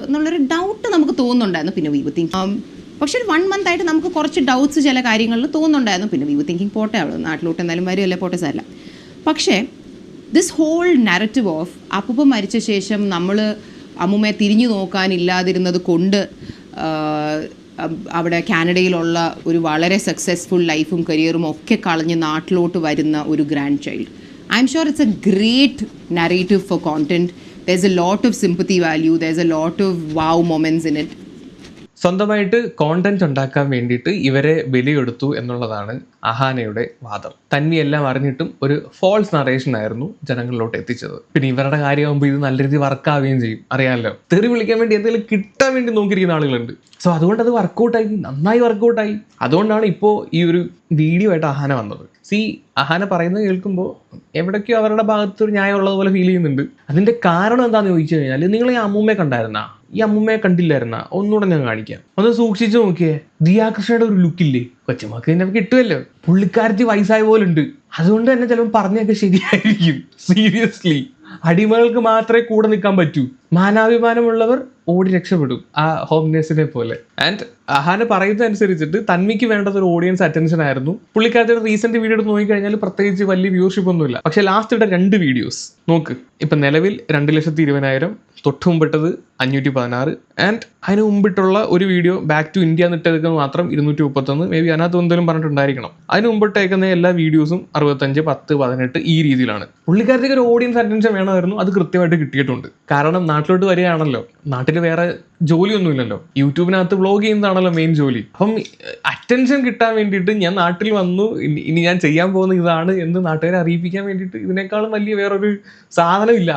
എന്നുള്ളൊരു ഡൗട്ട് നമുക്ക് തോന്നുന്നുണ്ടായിരുന്നു. പിന്നെ വി വർ തിങ്കിങ്, പക്ഷെ ഒരു 1 month ആയിട്ട് നമുക്ക് കുറച്ച് ഡൗട്ട്സ് ചില കാര്യങ്ങളിൽ തോന്നുന്നുണ്ടായിരുന്നു. പിന്നെ വി വർ തിങ്കിങ് പോട്ടെ, അവൾ നാട്ടിലോട്ട് എന്തായാലും വരുമല്ലേ, പോട്ടെ സാരല്ല. പക്ഷേ ദിസ് ഹോൾ നാരറ്റീവ് ഓഫ് അപ്പൂപ്പ മരിച്ച ശേഷം നമ്മൾ അമ്മുമ്മയെ തിരിഞ്ഞു നോക്കാനില്ലാതിരുന്നത് കൊണ്ട് അവിടെ കാനഡയിലുള്ള ഒരു വളരെ സക്സസ്ഫുൾ ലൈഫും കരിയറും ഒക്കെ കളഞ്ഞ് നാട്ടിലോട്ട് വരുന്ന ഒരു grandchild. I am sure it's a great narrative for content. There's a lot of sympathy value, there's a lot of wow moments in it. സ്വന്തമായിട്ട് കോണ്ടന്റ് ഉണ്ടാക്കാൻ വേണ്ടിയിട്ട് ഇവരെ ബലിയെടുത്തു എന്നുള്ളതാണ് അഹാനയുടെ വാദം. തന്വി എല്ലാം അറിഞ്ഞിട്ടും ഒരു ഫോൾസ് നറേഷൻ ആയിരുന്നു ജനങ്ങളിലോട്ട് എത്തിച്ചത്. പിന്നെ ഇവരുടെ കാര്യമാകുമ്പോൾ ഇത് നല്ല രീതിയിൽ വർക്കാവുകയും ചെയ്യും. അറിയാമല്ലോ, തെറി വിളിക്കാൻ വേണ്ടി എന്തെങ്കിലും കിട്ടാൻ വേണ്ടി നോക്കിയിരിക്കുന്ന ആളുകളുണ്ട്. സോ അതുകൊണ്ട് അത് വർക്കൗട്ടായി, നന്നായി വർക്കൗട്ടായി. അതുകൊണ്ടാണ് ഇപ്പോൾ ഈ ഒരു വീഡിയോ ആയിട്ട് അഹാന വന്നത്. അഹാന പറയുന്നത് കേൾക്കുമ്പോൾ എവിടേക്കോ അവരുടെ ഭാഗത്തൊരു ന്യായം ഉള്ളതുപോലെ ഫീൽ ചെയ്യുന്നുണ്ട്. അതിൻ്റെ കാരണം എന്താണെന്ന് ചോദിച്ചു കഴിഞ്ഞാൽ, നിങ്ങൾ ഈ അമ്മൂമ്മയെ കണ്ടായിരുന്നാ? ഈ അമ്മൂമ്മയെ കണ്ടില്ലായിരുന്നാ? ഒന്നുകൂടെ ഞാൻ കാണിക്കാം, ഒന്ന് സൂക്ഷിച്ചു നോക്കിയേ. ദിയാകൃഷ്ണയുടെ ഒരു ലുക്കില്ലേ, കൊച്ചുമക്ക് തന്നെ കിട്ടുമല്ലോ. പുള്ളിക്കാരത്തി വയസ്സായ പോലെ ഉണ്ട്. അതുകൊണ്ട് തന്നെ ചിലപ്പോൾ പറഞ്ഞൊക്കെ ശരിയായിരിക്കും. സീരിയസ്ലി, അടിമകൾക്ക് മാത്രമേ കൂടെ നിൽക്കാൻ പറ്റൂ. മാനാഭിമാനമുള്ളവർ ഓടി രക്ഷപ്പെടും, ആ ഹോം നേഴ്സിനെ പോലെ. ആൻഡ് അഹാന പറയുന്നതനുസരിച്ചിട്ട് തന്വിക്ക് വേണ്ടത് ഒരു ഓഡിയൻസ് അറ്റൻഷൻ ആയിരുന്നു. പുള്ളിക്കാരത്തിയുടെ റീസെന്റ് വീഡിയോ എടുത്ത് നോക്കിക്കഴിഞ്ഞാൽ പ്രത്യേകിച്ച് വലിയ വ്യൂവർഷിപ്പ് ഒന്നുമില്ല. പക്ഷെ ലാസ്റ്റ് ഇട്ട 2 വീഡിയോസ് നോക്ക്. ഇപ്പം നിലവിൽ 2,20,000, തൊട്ട് മുമ്പിട്ടത് 516, ആൻഡ് അതിന് മുമ്പിട്ടുള്ള ഒരു വീഡിയോ ബാക്ക് ടു ഇന്ത്യ എന്നിട്ടേക്കുന്നത് മാത്രം 231. മേ ബി അതിനകത്ത് എന്തെങ്കിലും പറഞ്ഞിട്ടുണ്ടായിരിക്കണം. അതിന് മുമ്പിട്ടേക്കുന്ന എല്ലാ വീഡിയോസും 65, 10, 18 ഈ രീതിയിലാണ്. പുള്ളിക്കാരത്തേക്ക് ഒരു ഓഡിയൻസ് അറ്റൻഷൻ വേണമായിരുന്നു. അത് കൃത്യമായിട്ട് കിട്ടിയിട്ടുണ്ട്. കാരണം നാട്ടിലോട്ട് വരികയാണല്ലോ, നാട്ടിൽ വേറെ ജോലിയൊന്നുമില്ലല്ലോ, യൂട്യൂബിനകത്ത് വ്ളോഗ് ചെയ്യുന്നതാണല്ലോ മെയിൻ ജോലി. അപ്പം അറ്റൻഷൻ കിട്ടാൻ വേണ്ടിയിട്ട് ഞാൻ നാട്ടിൽ വന്നു, ഇനി ഞാൻ ചെയ്യാൻ പോകുന്ന ഇതാണ് എന്ന് നാട്ടുകാരെ അറിയിപ്പിക്കാൻ വേണ്ടിയിട്ട് ഇതിനേക്കാളും വലിയ വേറൊരു സാധനമില്ല.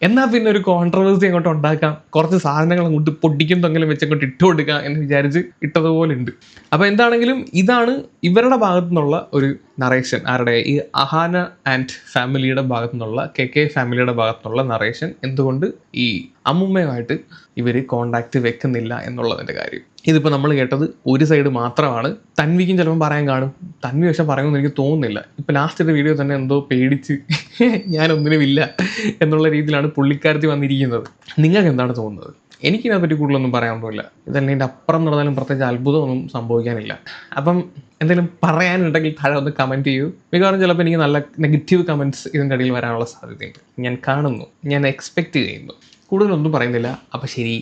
എന്നാൽ പിന്നെ ഒരു കോൺട്രവേഴ്സി അങ്ങോട്ട് ഉണ്ടാക്കാം, കുറച്ച് സാധനങ്ങൾ അങ്ങോട്ട് പൊടിക്കുന്നതെങ്കിലും വെച്ച് അങ്ങോട്ട് ഇട്ട് കൊടുക്കാം എന്ന് വിചാരിച്ച് ഇട്ടതുപോലെ ഉണ്ട്. അപ്പോൾ എന്താണെങ്കിലും ഇതാണ് ഇവരുടെ ഭാഗത്തു നിന്നുള്ള ഒരു നറേഷൻ. ആരുടെ? ഈ അഹാന ആൻഡ് ഫാമിലിയുടെ ഭാഗത്തു നിന്നുള്ള, KK ഫാമിലിയുടെ ഭാഗത്തു നിന്നുള്ള നറേഷൻ. എന്തുകൊണ്ട് ഈ അമ്മുമ്മയുമായിട്ട് ഇവർ കോണ്ടാക്ട് വെക്കുന്നില്ല എന്നുള്ളതിൻ്റെ കാര്യം. ഇതിപ്പോൾ നമ്മൾ കേട്ടത് ഒരു സൈഡ് മാത്രമാണ്. തൻവിക്കും ചിലപ്പോൾ പറയാൻ കാണും, തൻവി പക്ഷെ പറയുമെന്ന് എനിക്ക് തോന്നുന്നില്ല. ഇപ്പം ലാസ്റ്റ് വീഡിയോ തന്നെ എന്തോ പേടിച്ച് ഞാനൊന്നിനുമില്ല എന്നുള്ള രീതിയിലാണ് പുള്ളിക്കാരത്തി വന്നിരിക്കുന്നത്. നിങ്ങൾക്ക് എന്താണ് തോന്നുന്നത്? എനിക്കിതിനെപ്പറ്റി കൂടുതലൊന്നും പറയാനൊന്നുമില്ല. ഇതല്ല ഇതിൻ്റെ അപ്പുറം നടന്നാലും പ്രത്യേകിച്ച് അത്ഭുതമൊന്നും സംഭവിക്കാനില്ല. അപ്പം എന്തെങ്കിലും പറയാനുണ്ടെങ്കിൽ താഴെ ഒന്ന് കമൻറ്റ് ചെയ്യൂ. മിക്കവാറും ചിലപ്പോൾ എനിക്ക് നല്ല നെഗറ്റീവ് കമൻറ്റ്സ് ഇതിൻ്റെ ഇടയിൽ വരാനുള്ള സാധ്യതയുണ്ട്. ഞാൻ കാണുന്നു, ഞാൻ എക്സ്പെക്റ്റ് ചെയ്യുന്നു. കൂടുതലൊന്നും പറയുന്നില്ല. അപ്പോൾ ശരി.